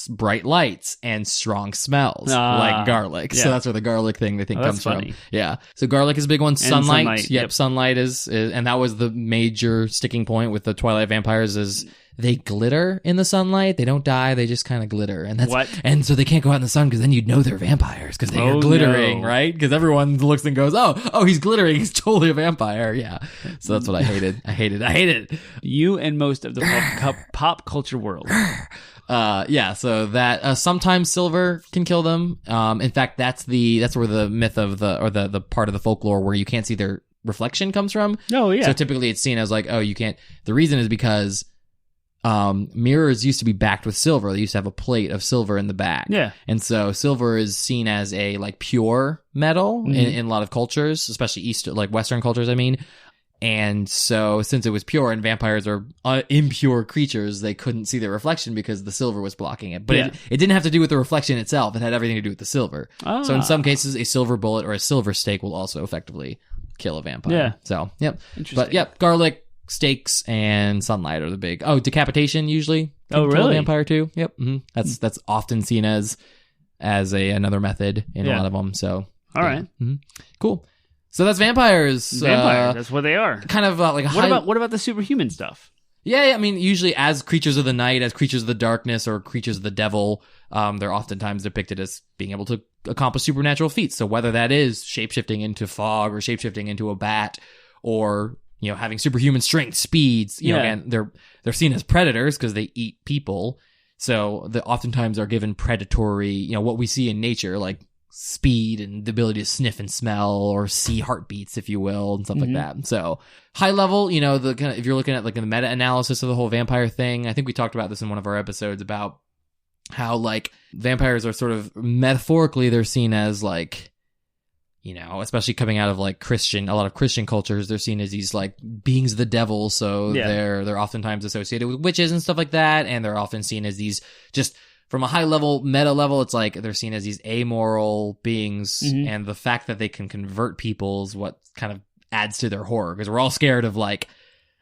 bright lights and strong smells like garlic. So that's where the garlic thing they think comes from. Yeah. So garlic is a big one. Sunlight. Yep. Sunlight is, and that was the major sticking point with the Twilight vampires is they glitter in the sunlight. They don't die. They just kind of glitter. And and so they can't go out in the sun because then you'd know they're vampires because they are glittering, right? Because everyone looks and goes, oh, he's glittering. He's totally a vampire. Yeah. So that's what I hated. I hated it. You and most of the pop culture world. So that sometimes silver can kill them. In fact, that's where the myth of the part of the folklore where you can't see their reflection comes from. Oh yeah. So typically it's seen as like, oh, you can't. The reason is because mirrors used to be backed with silver. They used to have a plate of silver in the back. Yeah. And so silver is seen as a like pure metal in a lot of cultures, especially Western cultures, I mean. And so since it was pure and vampires are impure creatures, they couldn't see their reflection because the silver was blocking it. But it didn't have to do with the reflection itself. It had everything to do with the silver. So in some cases, a silver bullet or a silver stake will also effectively kill a vampire. Yeah. So, yep. Interesting. But, yep, garlic, steaks, and sunlight are the big... Oh, decapitation usually can kill a vampire too. Yep. That's often seen as another method in a lot of them. So, all right. Cool. So that's vampires. That's what they are. Kind of like a what about the superhuman stuff? Yeah, I mean, usually as creatures of the night, as creatures of the darkness, or creatures of the devil, they're oftentimes depicted as being able to accomplish supernatural feats. So whether that is shapeshifting into fog or shapeshifting into a bat, or having superhuman strength, speeds, again, they're seen as predators because they eat people. So they oftentimes are given predatory, what we see in nature, like speed and the ability to sniff and smell or see heartbeats, if you will, and stuff like that. So high level, the kind of, if you're looking at like the meta analysis of the whole vampire thing, I think we talked about this in one of our episodes about how like vampires are sort of metaphorically, they're seen as like, especially coming out of like a lot of Christian cultures, they're seen as these like beings of the devil. So they're oftentimes associated with witches and stuff like that. And they're often seen as these just from a high level, meta level, it's like they're seen as these amoral beings, and the fact that they can convert people is what kind of adds to their horror, because we're all scared of like,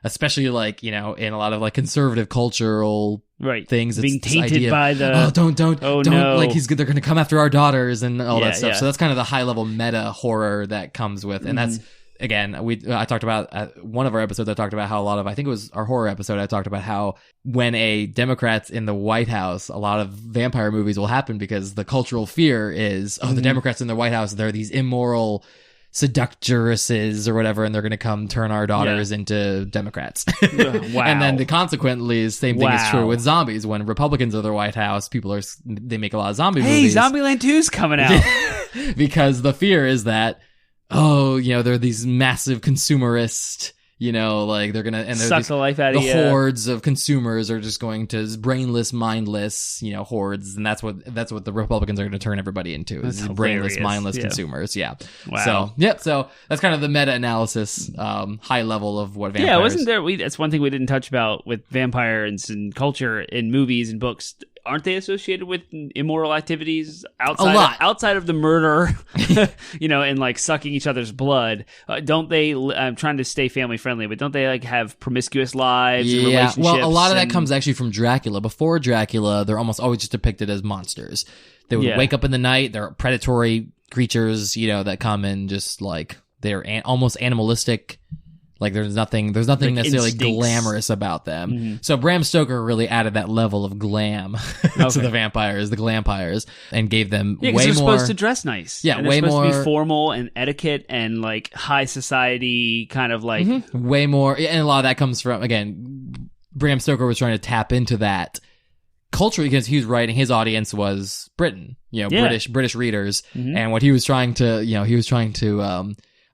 especially like, in a lot of like conservative cultural things, being it's tainted by the don't no. like they're going to come after our daughters and all that stuff. So that's kind of the high level meta horror that comes with, and that's. Again, I talked about one of our episodes. I talked about how I think it was our horror episode. I talked about how when a Democrat's in the White House, a lot of vampire movies will happen because the cultural fear is, the Democrats in the White House, they're these immoral seductresses or whatever, and they're going to come turn our daughters into Democrats. Wow. And then consequently, same thing is true with zombies. When Republicans are the White House, they make a lot of zombie movies. Hey, Zombieland 2's coming out. Because the fear is that, they're these massive consumerist, like they're gonna suck the life out of you. The hordes of consumers are just going to brainless, mindless, hordes, and that's what the Republicans are going to turn everybody into. Is brainless, mindless consumers. Yeah. Wow. So that's kind of the meta analysis, high level of what vampires. Yeah, wasn't there? That's one thing we didn't touch about with vampires and culture in movies and books. aren't they associated with immoral activities A lot. outside of the murder, and like sucking each other's blood? Don't they? I'm trying to stay family friendly, but don't they like have promiscuous lives and relationships? Well, a lot of that comes actually from Dracula. Before Dracula, they're almost always just depicted as monsters. They would wake up in the night. They're predatory creatures, that come and just like they're almost animalistic. Like there's nothing like necessarily instincts. Glamorous about them. So Bram Stoker really added that level of glam to the vampires, the glampires, and gave them way more. They're supposed to dress nice. Yeah, and way they're supposed more to be formal and etiquette and like high society kind of like way more. And a lot of that comes from, again, Bram Stoker was trying to tap into that culturally because he was writing. His audience was Britain, British readers, and what he was trying to,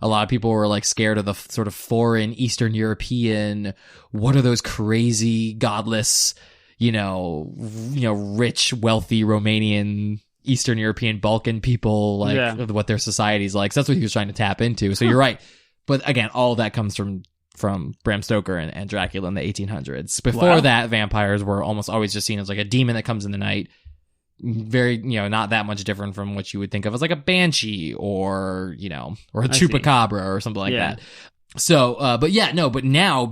a lot of people were like scared of the sort of foreign Eastern European. What are those crazy, godless, rich, wealthy Romanian, Eastern European, Balkan people, like what their society's like. So that's what he was trying to tap into. So you're right. But again, all of that comes from Bram Stoker and Dracula in the 1800s. Before that, vampires were almost always just seen as like a demon that comes in the night. Very, not that much different from what you would think of as like a banshee or a chupacabra or something like that. So, but now,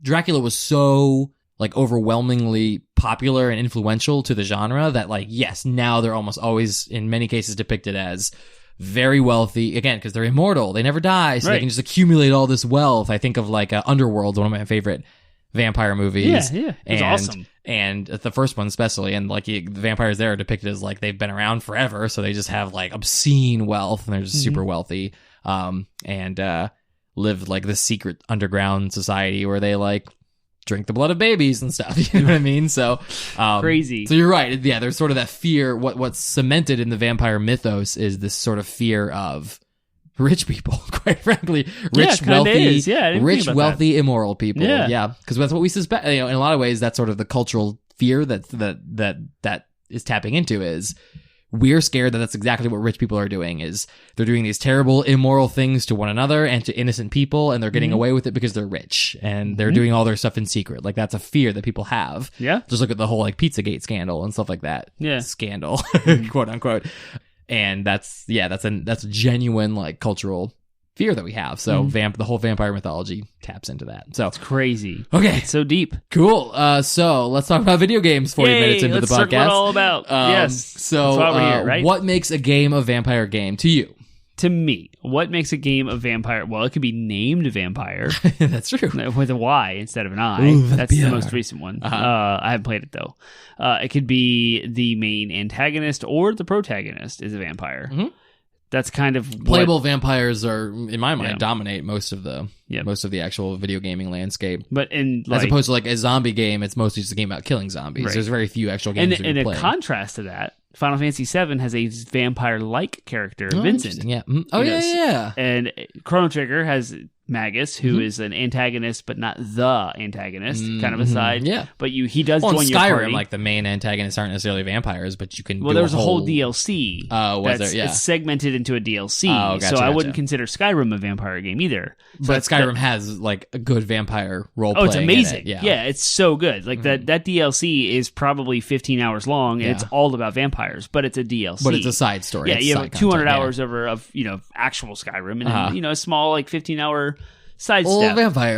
Dracula was so like overwhelmingly popular and influential to the genre that like, yes, now they're almost always in many cases depicted as very wealthy, again, because they're immortal. They never die, so they can just accumulate all this wealth. I think of like Underworld, one of my favorite vampire movies. Yeah. It's awesome. And the first one especially, and like the vampires there are depicted as like they've been around forever, so they just have like obscene wealth and they're just super wealthy, and live like this secret underground society where they like drink the blood of babies and stuff. You know what I mean? So crazy. So you're right. Yeah, there's sort of that fear. What's cemented in the vampire mythos is this sort of fear of rich people, quite frankly, wealthy, immoral people. Yeah, because that's what we suspect. In a lot of ways, that's sort of the cultural fear that is tapping into. Is we're scared that that's exactly what rich people are doing. Is they're doing these terrible, immoral things to one another and to innocent people, and they're getting away with it because they're rich and they're doing all their stuff in secret. Like that's a fear that people have. Yeah, just look at the whole like Pizzagate scandal and stuff like that. Yeah, scandal, quote unquote. And that's a genuine like cultural fear that we have. So the whole vampire mythology taps into that. So it's crazy. Okay, it's so deep. Cool. So let's talk about video games. 40 minutes into the podcast. Let's talk all about. Yes. So that's why we're here, right? What makes a game a vampire game to you? To me, what makes a game a vampire? Well, it could be named Vampire. That's true. With a Y instead of an I. Ooh, that's the most recent one. I haven't played it, though. It could be the main antagonist or the protagonist is a vampire. That's kind of playable vampires are, in my mind, dominate most of the actual video gaming landscape. But as opposed to like a zombie game, it's mostly just a game about killing zombies. Right. There's very few actual games. And in contrast to that, Final Fantasy VII has a vampire-like character, Vincent. Yeah. Yeah. And Chrono Trigger has Magus, who is an antagonist, but not the antagonist, kind of aside. Yeah. But he does join in your Skyrim, party. Like the main antagonists aren't necessarily vampires, but you can. Well, there was a whole DLC. Was there? Yeah. It's segmented into a DLC, gotcha, so I wouldn't consider Skyrim a vampire game either. So but Skyrim has like a good vampire role. Oh, it's amazing! Yeah, it's so good. Like that DLC is probably 15 hours long, and it's all about vampires, but it's a DLC. But it's a side story. Yeah, you have 200 hours of actual Skyrim, and a small like 15-hour. Sidestep. A little vampire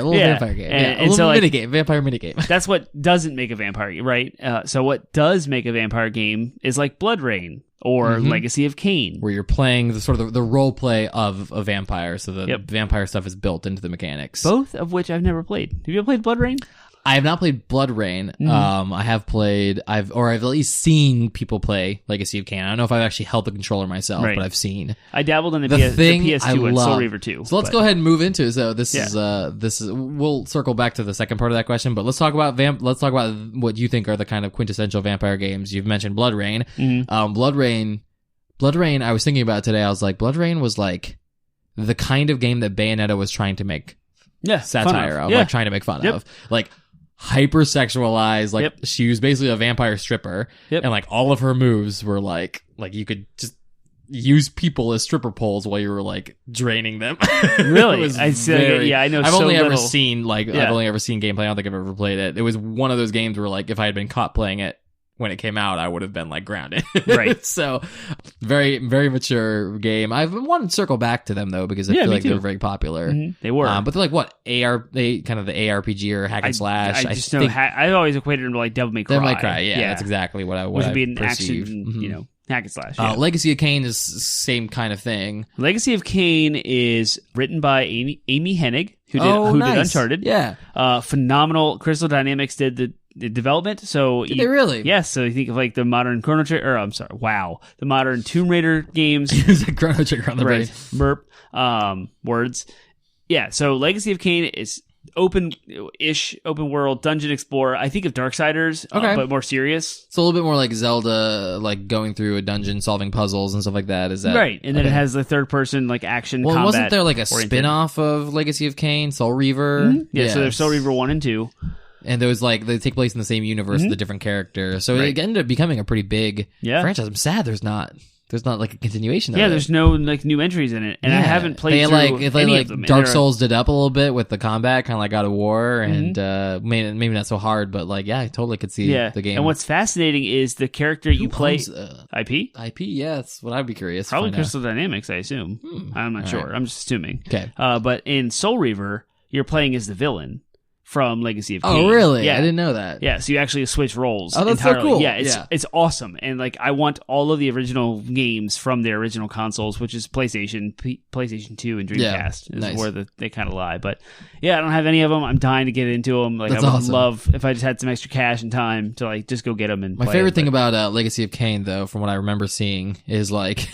game. A little minigame, vampire minigame. That's what doesn't make a vampire game, right? So what does make a vampire game is like Blood Rain or Legacy of Kain. Where you're playing the role play of a vampire, so the vampire stuff is built into the mechanics. Both of which I've never played. Have you ever played Blood Rain? I have not played Blood Rain. I have played, I've at least seen people play Legacy of Kain. I don't know if I've actually held the controller myself, but I've seen. I dabbled in the PS2 and Soul Reaver 2. So let's go ahead and move into. So this is we'll circle back to the second part of that question, but let's talk about what you think are the kind of quintessential vampire games. You've mentioned Blood Rain. Blood Rain. I was thinking about it today. I was like, Blood Rain was like the kind of game that Bayonetta was trying to make satire of, like trying to make fun of, like. Hyper-sexualized, like she was basically a vampire stripper, and like all of her moves were like you could just use people as stripper poles while you were like draining them. Really? I know. I've only ever seen gameplay. I don't think I've ever played it. It was one of those games where like if I had been caught playing it when it came out, I would have been like grounded. Right. So very, very mature game. I've wanted to circle back to them though, because I feel like they're very popular. They were. But they're like what? They kind of the ARPG or hack and slash. I just know I always equated them to like Devil May Cry. Devil May Cry, yeah. That's exactly what I would be an perceive. action, hack and slash. Legacy of Kain is same kind of thing. Legacy of Kain is written by Amy Hennig, who did Uncharted. Yeah. Phenomenal. Crystal Dynamics did the development. So did they really? Yes. So you think of like the modern Chrono Trigger, the modern Tomb Raider games. There's a Chrono Trigger on the brain. Burp. Words. Yeah. So Legacy of Kain is open world dungeon explorer. I think of Darksiders, but more serious. It's a little bit more like Zelda, like going through a dungeon, solving puzzles and stuff like that. Is that right? And then it has the third person like action. Well, combat wasn't there like a oriented spin-off of Legacy of Kain, Soul Reaver? Mm-hmm. Yeah, so there's Soul Reaver 1 and 2. And those like they take place in the same universe with a different character. So it ended up becoming a pretty big franchise. I'm sad there's not like a continuation of it. Yeah, there's no like new entries in it. And I haven't played any of them. Dark Souls did up a little bit with the combat, kind of like God of War, and maybe not so hard, but like, I totally could see the game. And what's fascinating is the character you play... IP? IP, yeah, that's what I'd be curious. Probably Crystal Dynamics, I assume. I'm not sure. Right. I'm just assuming. Okay. But in Soul Reaver, you're playing as the villain from Legacy of Kain. Oh, really? Yeah. I didn't know that. Yeah, so you actually switch roles. Oh, that's entirely. so cool. Yeah, it's awesome. And like, I want all of the original games from their original consoles, which is PlayStation 2, and Dreamcast is where they kind of lie. But yeah, I don't have any of them. I'm dying to get into them. Like, I would love if I just had some extra cash and time to like just go get them and My favorite thing about Legacy of Kain, though, from what I remember seeing, is like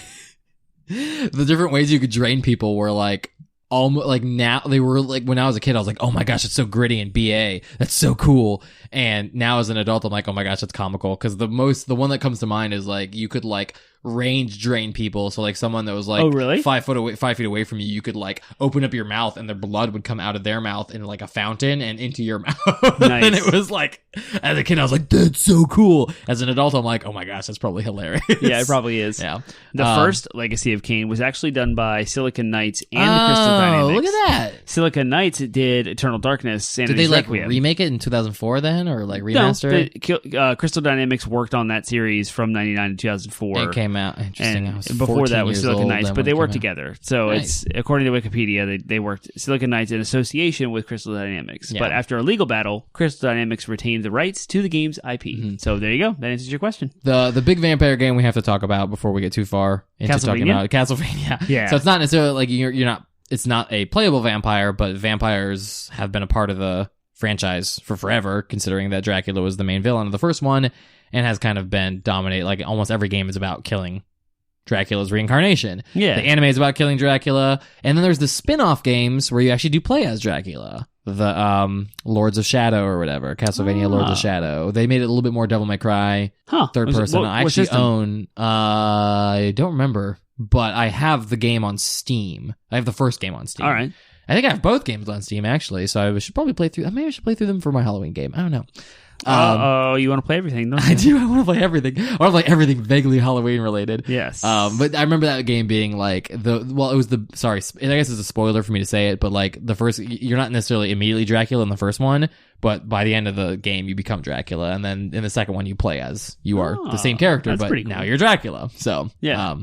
the different ways you could drain people were like, like now they were like, when I was a kid I was like, oh my gosh, it's so gritty and BA, that's so cool. And now as an adult I'm like, oh my gosh, that's comical. Because the one that comes to mind is like you could like range drain people. So like someone that was like 5 feet away from you, you could like open up your mouth and their blood would come out of their mouth in like a fountain and into your mouth. Nice. And it was like, as a kid I was like, that's so cool. As an adult I'm like, oh my gosh, that's probably hilarious. Yeah, it probably is. Yeah. The first Legacy of Kain was actually done by Silicon Knights and Crystal Dynamics. Look at that. Silicon Knights did Eternal Darkness. Did they like remake it in 2004 then, or like remaster it? Crystal Dynamics worked on that series from 99 to 2004. It came out. Interesting. And before that was Silicon Knights, but they worked together. So it's, according to Wikipedia, they worked Silicon Knights in association with Crystal Dynamics. Yeah. But after a legal battle, Crystal Dynamics retained the rights to the game's IP. Mm-hmm. So there you go. That answers your question. The big vampire game we have to talk about before we get too far into talking about Castlevania. Yeah. So it's not necessarily like you're not. It's not a playable vampire, but vampires have been a part of the franchise for forever, considering that Dracula was the main villain of the first one and has kind of been dominate. Like almost every game is about killing Dracula's reincarnation. Yeah. The anime is about killing Dracula. And then there's the spin-off games where you actually do play as Dracula. The Lords of Shadow or whatever. Castlevania Lords of Shadow. They made it a little bit more Devil May Cry. Third person. I actually own... I don't remember, but I have the game on Steam. I have the first game on Steam. All right. I think I have both games on Steam, actually, so I should probably play through... Maybe I should play through them for my Halloween game. I don't know. You want to play everything, don't you? I do. I want to play everything. I want to play everything vaguely Halloween related. Yes. But I remember that game being like I guess it's a spoiler for me to say it, but like the first, you're not necessarily immediately Dracula in the first one, but by the end of the game you become Dracula, and then in the second one you play as you are the same character, but cool. Now you're Dracula. So yeah.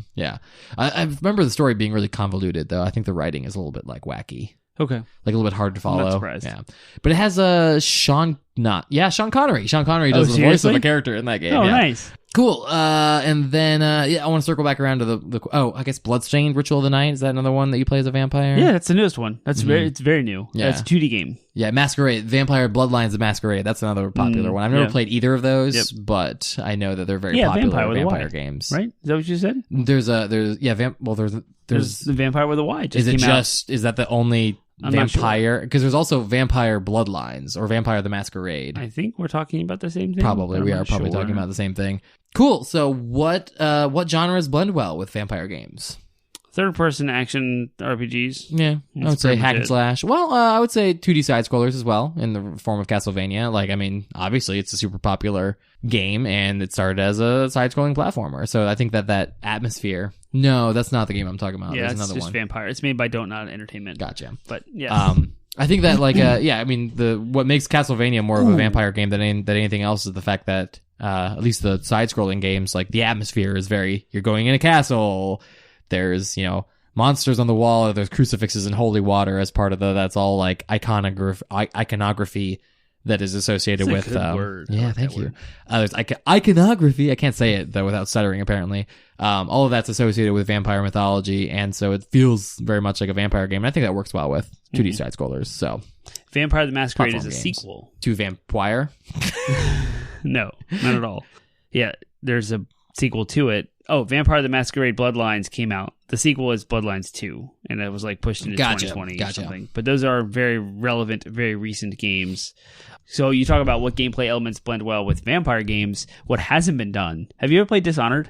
I remember the story being really convoluted though. I think the writing is a little bit like wacky. Okay. Like a little bit hard to follow. I'm not surprised. Yeah. But it has Sean Connery. Sean Connery does the voice of a character in that game. Oh, nice. Cool. And then, I want to circle back around to I guess Bloodstained Ritual of the Night. Is that another one that you play as a vampire? Yeah, that's the newest one. That's it's very new. Yeah. It's a 2D game. Yeah, Masquerade. Vampire Bloodlines of Masquerade. That's another popular one. I've never played either of those, but I know that they're very popular vampire games. Right? Is that what you said? There's the Vampire with a Y. Is that the only vampire? Because there's also Vampire Bloodlines or Vampire the Masquerade. I think we're talking about the same thing. Probably. We are probably talking about the same thing. Cool. So what genres blend well with vampire games? Third-person action RPGs. Yeah, I would say hack and slash. Well, I would say 2D side-scrollers as well, in the form of Castlevania. Like, I mean, obviously it's a super popular game, and it started as a side-scrolling platformer. So I think that atmosphere... No, that's not the game I'm talking about. Yeah, There's it's another just one. Vampire. It's made by Don't Nod Entertainment. Gotcha. But, yeah. I think that, like, I mean, what makes Castlevania more of a vampire game than anything else is the fact that at least the side-scrolling games, like the atmosphere is very, you're going in a castle, there's, monsters on the wall, there's crucifixes and holy water as part of that's all like iconography that is associated That's with a good word. yeah, thank you. There's iconography, I can't say it though without stuttering apparently. All of that's associated with vampire mythology, and so it feels very much like a vampire game, and I think that works well with 2D side scrollers. So Vampire the Masquerade is a games. sequel To Vampire. No, not at all. Yeah, there's a sequel to it. Oh, Vampire the Masquerade Bloodlines came out. The sequel is Bloodlines 2, and it was like pushed into 2020 or something. But those are very relevant, very recent games. So you talk about what gameplay elements blend well with vampire games. What hasn't been done? Have you ever played Dishonored?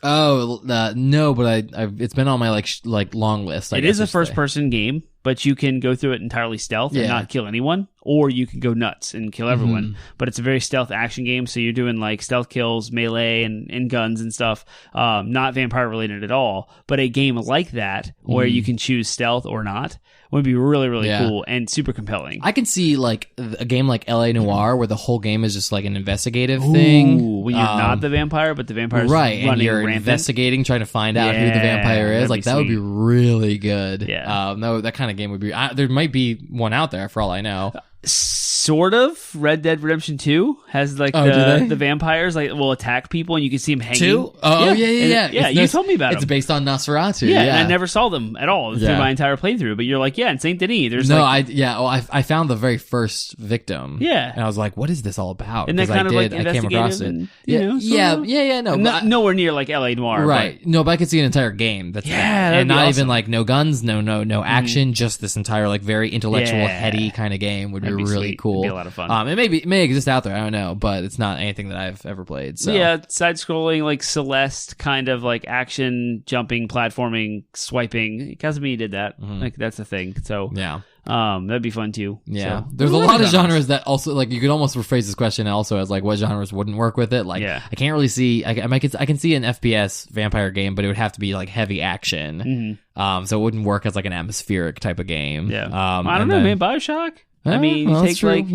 Oh, no, but it's been on my like long list. It is a first-person game, but you can go through it entirely stealth and not kill anyone, or you can go nuts and kill everyone. But it's a very stealth action game, so you're doing like stealth kills, melee, and guns and stuff. Not vampire related at all, but a game like that where you can choose stealth or not would be really, really cool and super compelling. I can see like a game like LA Noire where the whole game is just like an investigative thing. When you're not the vampire, but the vampire's running and you're rampant. Investigating, trying to find out who the vampire is. Like that would be really good. Yeah. No, that kind of game would be. There might be one out there for all I know. Sort of. Red Dead Redemption 2 has like the vampires like will attack people and you can see them hanging. 2? Oh, yeah. Yeah, you told me about them. It's based on Nosferatu. Yeah, and I never saw them at all through my entire playthrough. But you're like, in Saint Denis, there's I found the very first victim. Yeah, and I was like, what is this all about? And that kind of like I came across it. No, nowhere near like LA Noire, right? But, no, but I could see an entire game that's and not even like no guns, no action, just this entire like very intellectual, heady kind of game would be really cool. It'd be a lot of fun. It may exist out there. I don't know, but it's not anything that I've ever played. So yeah, side scrolling like Celeste kind of like action, jumping, platforming, swiping. Kazumi did that. Like that's a thing. So yeah. That'd be fun too. Yeah, so, there's a lot of genres that also like you could almost rephrase this question also as like what genres wouldn't work with it. Like I can't really see. I can see an FPS vampire game, but it would have to be like heavy action. So it wouldn't work as like an atmospheric type of game. Yeah. I don't know, man. BioShock. I mean, you take like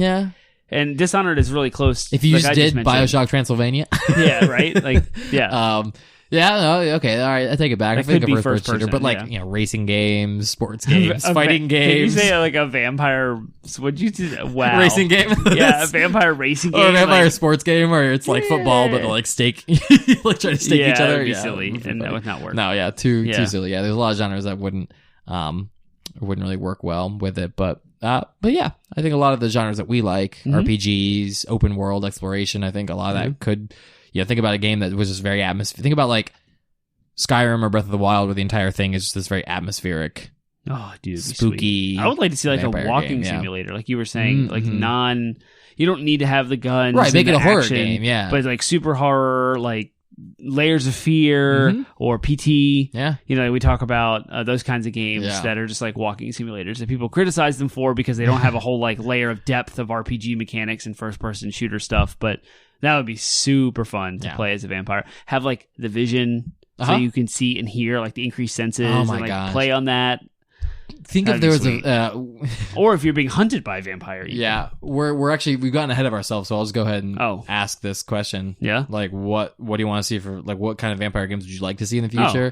and Dishonored is really close. If you just did BioShock Transylvania, yeah, right. Like okay, all right, I take it back. I think a first person shooter, but like racing games, sports games, fighting games. Can you say like a vampire? What'd you do? Wow, racing game. Yeah, a vampire racing game, or a vampire sports game where it's like football, but like stake, like try to stake each other. It'd be silly, and that would not work. No, too silly. Yeah, there's a lot of genres that wouldn't really work well with it, but yeah, I think a lot of the genres that we like, RPGs, open world exploration, I think a lot of that could, think about a game that was just very atmospheric. Think about like Skyrim or Breath of the Wild, where the entire thing is just this very atmospheric, dude, spooky. I would like to see like a walking simulator, like you were saying, like you don't need to have the guns, right? Make it a horror game, but like super horror, like Layers of Fear or PT. Yeah. We talk about those kinds of games that are just like walking simulators that people criticize them for because they don't have a whole like layer of depth of RPG mechanics and first person shooter stuff. But that would be super fun to play as a vampire. Have like the vision so you can see and hear like the increased senses and like play on that. Think if there was or if you're being hunted by a vampire. Yeah, we've gotten ahead of ourselves, so I'll just go ahead and ask this question. Yeah, like what do you want to see for like what kind of vampire games would you like to see in the future?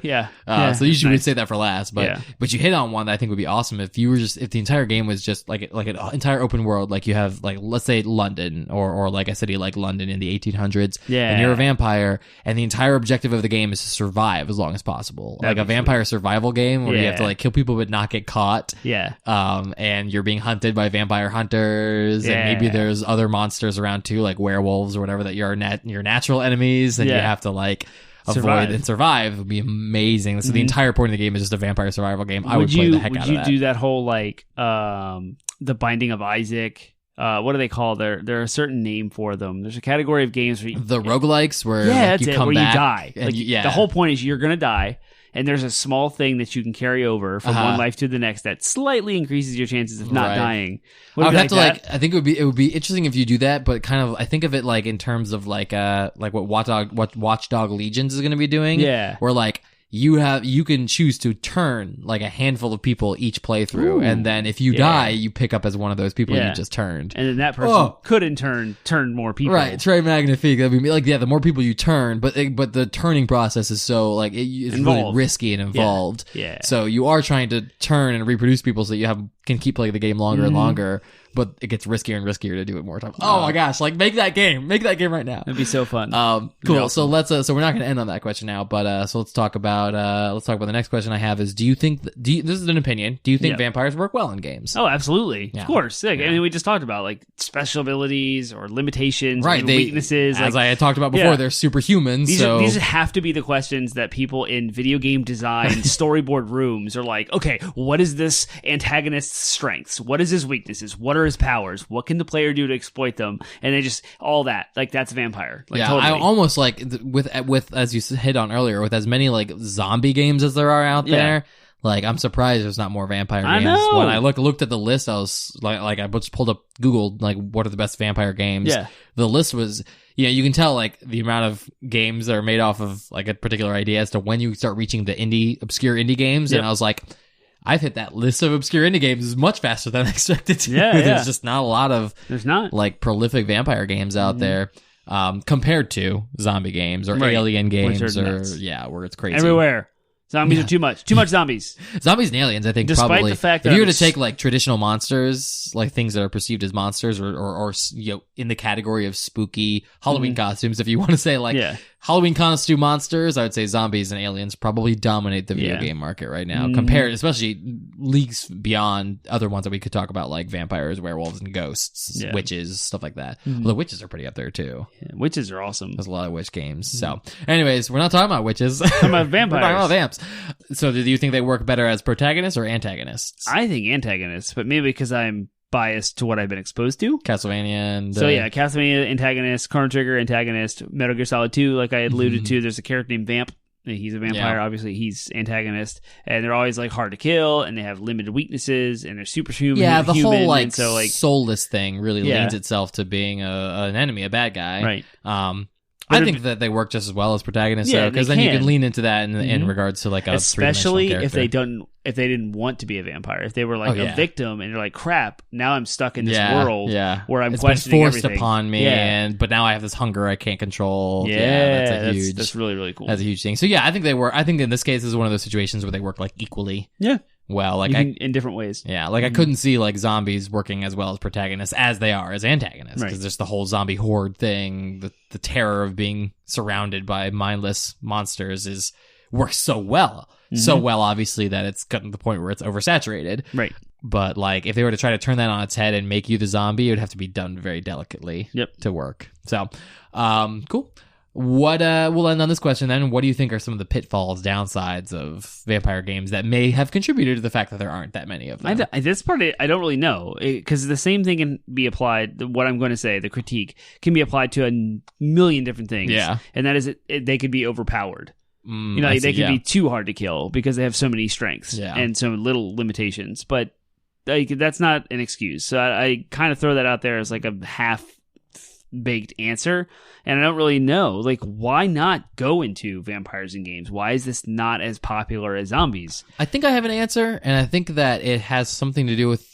So usually we'd say that for last, but you hit on one that I think would be awesome if the entire game was just like an entire open world, like you have like let's say London or like a city like London in the 1800s, and you're a vampire, and the entire objective of the game is to survive as long as possible, like a vampire survival game where you have to like kill people but not get caught. And you're being hunted by vampire hunters, and maybe there's other monsters around too, like werewolves or whatever, that your natural enemies, and you have to like avoid and survive. It would be amazing. So the entire point of the game is just a vampire survival game. I would play the heck out of that. Would you do that whole like the Binding of Isaac? What do they call there's a certain name for them. There's a category of games where the roguelikes where you come back, you die. And the whole point is you're gonna die. And there's a small thing that you can carry over from one life to the next that slightly increases your chances of not dying. I would have to I think it would be interesting if you do that, but kind of I think of it like in terms of like what Watchdog Legions is going to be doing. Yeah. Where like you can choose to turn like a handful of people each playthrough, and then if you die, you pick up as one of those people you just turned, and then that person could in turn turn more people. Right, très magnifique. That'd be like the more people you turn, but the turning process is so like it's really risky and involved. Yeah. So you are trying to turn and reproduce people so that you can keep playing the game longer and longer. But it gets riskier and riskier to do it more times. Oh my gosh! Like make that game right now. It'd be so fun. Cool. Awesome. So let's. So we're not going to end on that question now. But so let's talk about the next question I have is: do you think? This is an opinion. Do you think vampires work well in games? Oh, absolutely. Yeah. Of course. Like, I mean, we just talked about like special abilities or limitations, right? Weaknesses. As I had talked about before, they're superhuman. These have to be the questions that people in video game design storyboard rooms are like, okay, what is this antagonist's strengths? What is his weaknesses? What are his powers? What can the player do to exploit them? And they just all that like that's vampire. Like, totally. I almost like with as you hit on earlier, with as many like zombie games as there are out there. Like I'm surprised there's not more vampire games. Know. When I looked at the list, I was like I just pulled up Google like what are the best vampire games. Yeah. The list was you can tell like the amount of games that are made off of like a particular idea as to when you start reaching the obscure indie games. And I was like, I've hit that list of obscure indie games much faster than I expected to. There's just not a lot of like prolific vampire games out there compared to zombie games or alien games where it's crazy. Everywhere. Zombies are too much. Too much zombies. Zombies and aliens, I think, despite probably. The fact if you were to take like traditional monsters, like things that are perceived as monsters, or in the category of spooky Halloween costumes, if you want to say like Halloween costume monsters, I would say zombies and aliens probably dominate the video game market right now, compared, especially leagues beyond other ones that we could talk about, like vampires, werewolves, and ghosts, witches, stuff like that. Although witches are pretty up there too. Yeah, witches are awesome. There's a lot of witch games. So, anyways, we're not talking about witches. We're talking about vampires. We're talking about vamps. So, do you think they work better as protagonists or antagonists? I think antagonists, but maybe because I'm biased to what I've been exposed to. Castlevania and... Castlevania antagonist, Chrono Trigger antagonist, Metal Gear Solid 2, like I had alluded to, there's a character named Vamp. He's a vampire, obviously he's antagonist, and they're always like hard to kill, and they have limited weaknesses, and they're superhuman. Yeah, the whole like soulless thing really leans itself to being an enemy, a bad guy. Right. I think that they work just as well as protagonists, because then you can lean into that in regards to like a especially if character. if they didn't want to be a vampire, if they were like a victim and you're like, crap, now I'm stuck in this world where I'm questioning forced everything. Upon me, but now I have this hunger I can't control. That's really, really cool. That's a huge thing. So I think they work. I think in this case, this is one of those situations where they work like equally. Yeah. Well, like in different ways. Yeah, like I couldn't see like zombies working as well as protagonists as they are as antagonists, because there's the whole zombie horde thing, the terror of being surrounded by mindless monsters works so well, obviously, that it's gotten to the point where it's oversaturated. Right. But like if they were to try to turn that on its head and make you the zombie, it would have to be done very delicately to work. So, cool. What we'll end on this question then. What do you think are some of the pitfalls, downsides of vampire games that may have contributed to the fact that there aren't that many of them? This part I don't really know, because the same thing can be applied. What I'm going to say, the critique, can be applied to a million different things. Yeah, and that is they could be overpowered. They could be too hard to kill because they have so many strengths and so little limitations. But that's not an excuse. So I kind of throw that out there as like a half-baked answer. And I don't really know, like, why not go into vampires in games? Why is this not as popular as zombies? I think I have an answer, and I think that it has something to do with,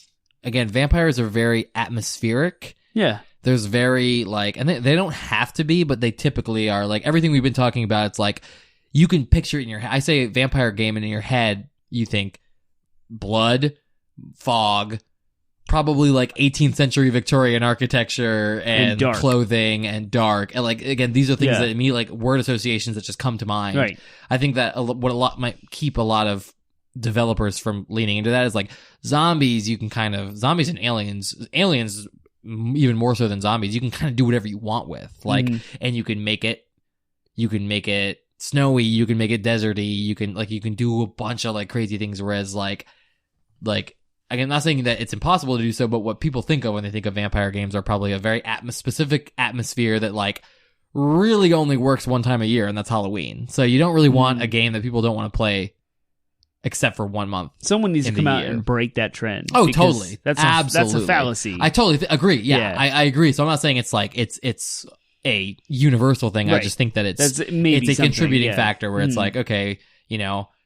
again, vampires are very atmospheric. Yeah. There's very, like, and they don't have to be, but they typically are. Like, everything we've been talking about, it's like, you can picture it in your head. I say vampire game, and in your head, you think blood, fog, probably like 18th century Victorian architecture and clothing and dark. And like, again, these are things that immediately, like word associations that just come to mind. Right. I think that what a lot might keep a lot of developers from leaning into that is like zombies. Zombies and aliens even more so than zombies, you can kind of do whatever you want with, like, and you can make it snowy, you can make it deserty, you can do a bunch of like crazy things. Whereas like, again, I'm not saying that it's impossible to do so, but what people think of when they think of vampire games are probably a very specific atmosphere that like really only works one time a year, and that's Halloween. So you don't really want a game that people don't want to play except for 1 month. Someone needs to come out and break that trend. Oh, totally. Absolutely. That's a fallacy. I totally agree. Yeah. I agree. So I'm not saying it's like it's a universal thing. Right. I just think that it's a contributing factor where it's like, okay,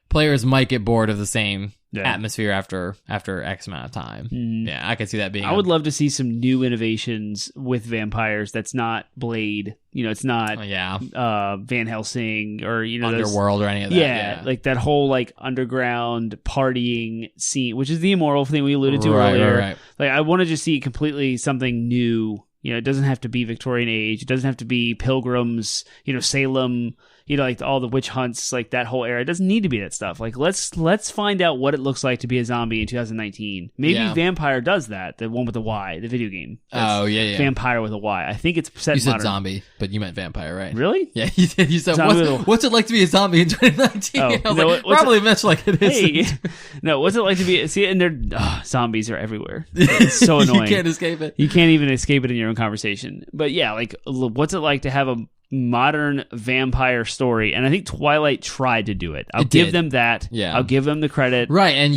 players might get bored of the same atmosphere after X amount of time. Yeah, I could see that being. I would love to see some new innovations with vampires. That's not Blade. It's not Van Helsing or Underworld or any of that. Yeah, like that whole like underground partying scene, which is the immoral thing we alluded to earlier. Right. Like I want to just see completely something new. It doesn't have to be Victorian age. It doesn't have to be pilgrims. Salem. Like all the witch hunts, like that whole era. It doesn't need to be that stuff. Like let's find out what it looks like to be a zombie in 2019. Maybe Vampire does that. The one with the Y, the video game. Vampire with a Y. I think it's set. You said modern. zombie, but you meant vampire, right? Really? Yeah, you said what's it like to be a zombie in 2019? I was like, probably much like it is. Hey, no, what's it like to be? See, and zombies are everywhere. It's so annoying. You can't escape it. You can't even escape it in your own conversation. But yeah, like what's it like to have a modern vampire story? And I think Twilight tried to do it. I'll give them that. Yeah. I'll give them the credit. Right, and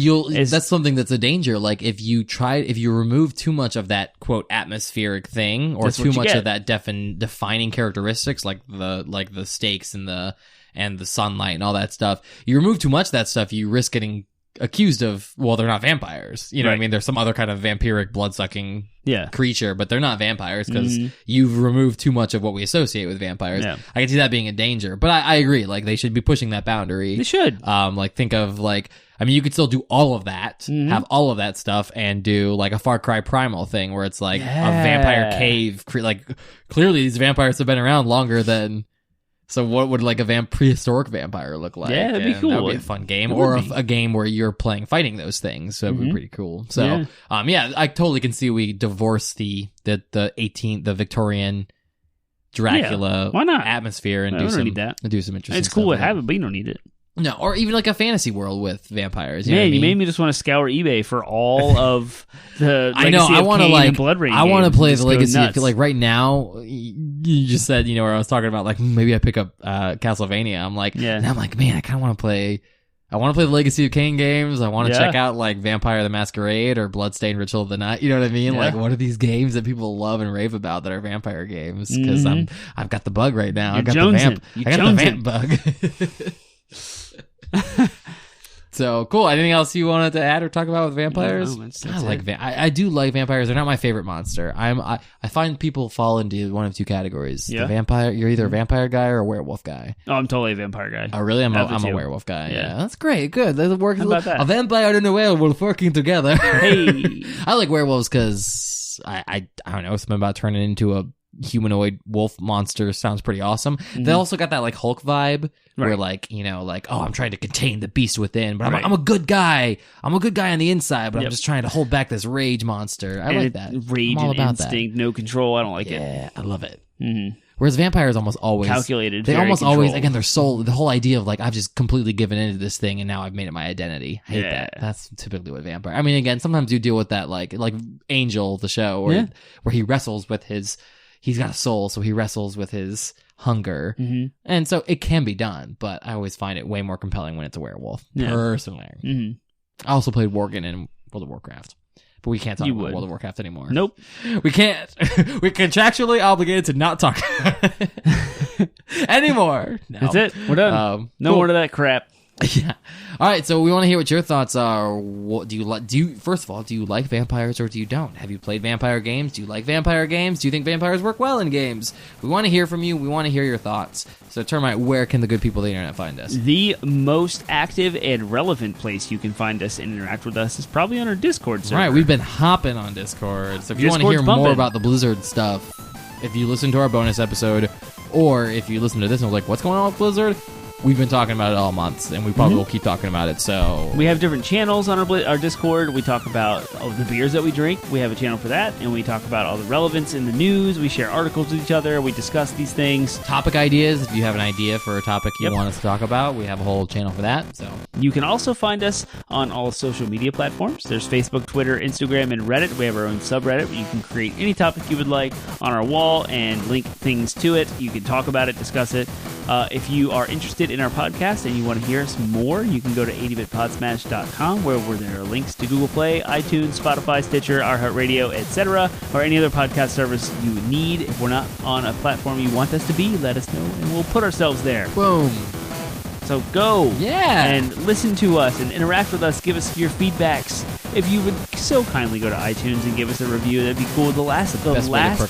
that's something that's a danger. Like if you remove too much of that quote atmospheric thing, or too much of that defining characteristics, like the stakes and the sunlight and all that stuff, you remove too much of that stuff, you risk getting accused of, well, they're not vampires. You know what I mean? There's some other kind of vampiric blood-sucking creature, but they're not vampires because you've removed too much of what we associate with vampires. Yeah. I can see that being a danger, but I agree. Like, they should be pushing that boundary. They should. Think of, you could still do all of that, have all of that stuff, and do, like, a Far Cry Primal thing where it's, like, a vampire cave. Clearly these vampires have been around longer than... So what would like a prehistoric vampire look like? Yeah, that'd be cool. That would be a fun game, or a game where you're fighting those things. So it'd be pretty cool. So I totally can see we divorce the Victorian Dracula atmosphere and do some interesting. It's cool to have it, but you don't need it. No, or even like a fantasy world with vampires. You made me just want to scour eBay for all of the I know. I want to Blood Rain. I want to play the Legacy. I feel like right now, you just said where I was talking about like maybe I pick up Castlevania. I'm like, and I'm like, man, I kind of want to play. I want to play the Legacy of Kain games. I want to check out like Vampire the Masquerade or Bloodstained Ritual of the Night. You know what I mean? Yeah. Like, what are these games that people love and rave about that are vampire games? Because I've got the bug right now. I got the vamp bug. So cool. Anything else you wanted to add or talk about with vampires? No, I do like vampires. They're not my favorite monster. I find people fall into one of two categories. The vampire. You're either a vampire guy or a werewolf guy. Oh, I'm totally a vampire guy. Oh, really? I'm a werewolf guy. Yeah, that's great. Good. That works. How about that? A vampire and a werewolf working together. Hey, I like werewolves because I don't know, something about turning into a humanoid wolf monster sounds pretty awesome. They also got that like Hulk vibe where like I'm trying to contain the beast within, but I'm a good guy. I'm a good guy on the inside, but I'm just trying to hold back this rage monster. I like that. Rage and instinct, no control. I don't like it. Yeah, I love it. Whereas vampires almost always calculated. They almost always, again, their soul. The whole idea of like I've just completely given into this thing and now I've made it my identity. I hate that. That's typically what vampire. I mean, again, sometimes you deal with that like Angel, the show, where he wrestles with his. He's got a soul, so he wrestles with his hunger. And so it can be done, but I always find it way more compelling when it's a werewolf, personally. I also played Worgen in World of Warcraft, but we can't talk about World of Warcraft anymore. Nope. We can't. We're contractually obligated to not talk anymore. No. That's it. We're done. No more of that crap. Yeah. All right. So we want to hear what your thoughts are. What do you like? First of all, do you like vampires or do you don't? Have you played vampire games? Do you like vampire games? Do you think vampires work well in games? We want to hear from you. We want to hear your thoughts. So Termite, where can the good people of the internet find us? The most active and relevant place you can find us and interact with us is probably on our Discord server. Right. We've been hopping on Discord. So if you want to hear more about the Blizzard stuff, if you listen to our bonus episode, or if you listen to this and we're like, what's going on with Blizzard? We've been talking about it all months, and we probably will keep talking about it. So we have different channels on our Discord. We talk about the beers that we drink. We have a channel for that, and we talk about all the relevance in the news. We share articles with each other. We discuss these things. Topic ideas. If you have an idea for a topic you want us to talk about, we have a whole channel for that. So you can also find us on all social media platforms. There's Facebook, Twitter, Instagram, and Reddit. We have our own subreddit where you can create any topic you would like on our wall and link things to it. You can talk about it, discuss it. If you are interested in our podcast and you want to hear us more, you can go to 80bitpodsmash.com where there are links to Google Play, iTunes, Spotify, Stitcher, iHeartRadio, etc., or any other podcast service you need. If we're not on a platform you want us to be, let us know and we'll put ourselves there. Boom. So go and listen to us and interact with us. Give us your feedbacks. If you would so kindly go to iTunes and give us a review, that'd be cool. The last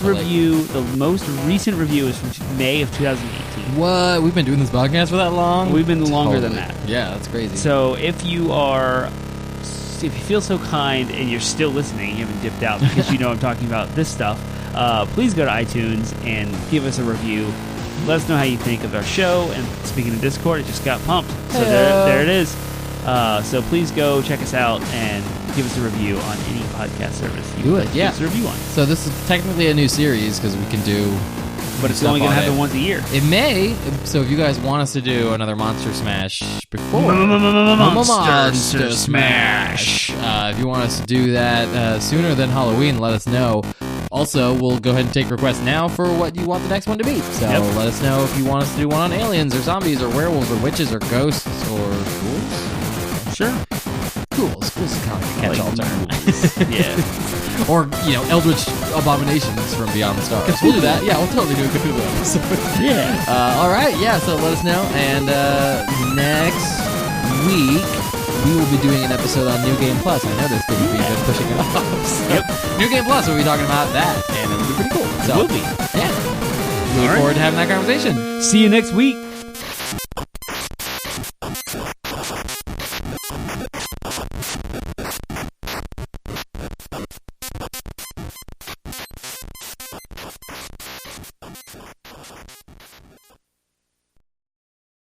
review, the most recent review is from May of 2018. What? We've been doing this podcast for that long? We've been longer than that. Yeah, that's crazy. So if you feel so kind and you're still listening, you haven't dipped out because you know I'm talking about this stuff, please go to iTunes and give us a review. Let us know how you think of our show. And speaking of Discord, it just got pumped. So there it is. So please go check us out and give us a review on any podcast service. Do it, yeah. Give us a review on. So this is technically a new series because we can do... But it's only going to happen once a year. It may. So if you guys want us to do another Monster Smash before... Monster Smash! If you want us to do that sooner than Halloween, let us know. Also, we'll go ahead and take requests now for what you want the next one to be. So let us know if you want us to do one on aliens or zombies or werewolves or witches or ghosts or ghouls. Sure. Ghouls. Ghouls is kind of a catch-all term. Yeah. Or, eldritch abominations from Beyond the Stars. We'll do that. Yeah, we'll totally do a Cthulhu episode. Yeah. All right. Yeah, so let us know. And next week, we will be doing an episode on New Game Plus. I know this because we've been pushing it off. So, New Game Plus, we'll be talking about that, and it'll be pretty cool. So, It will be. Yeah. Looking forward to having that conversation. See you next week.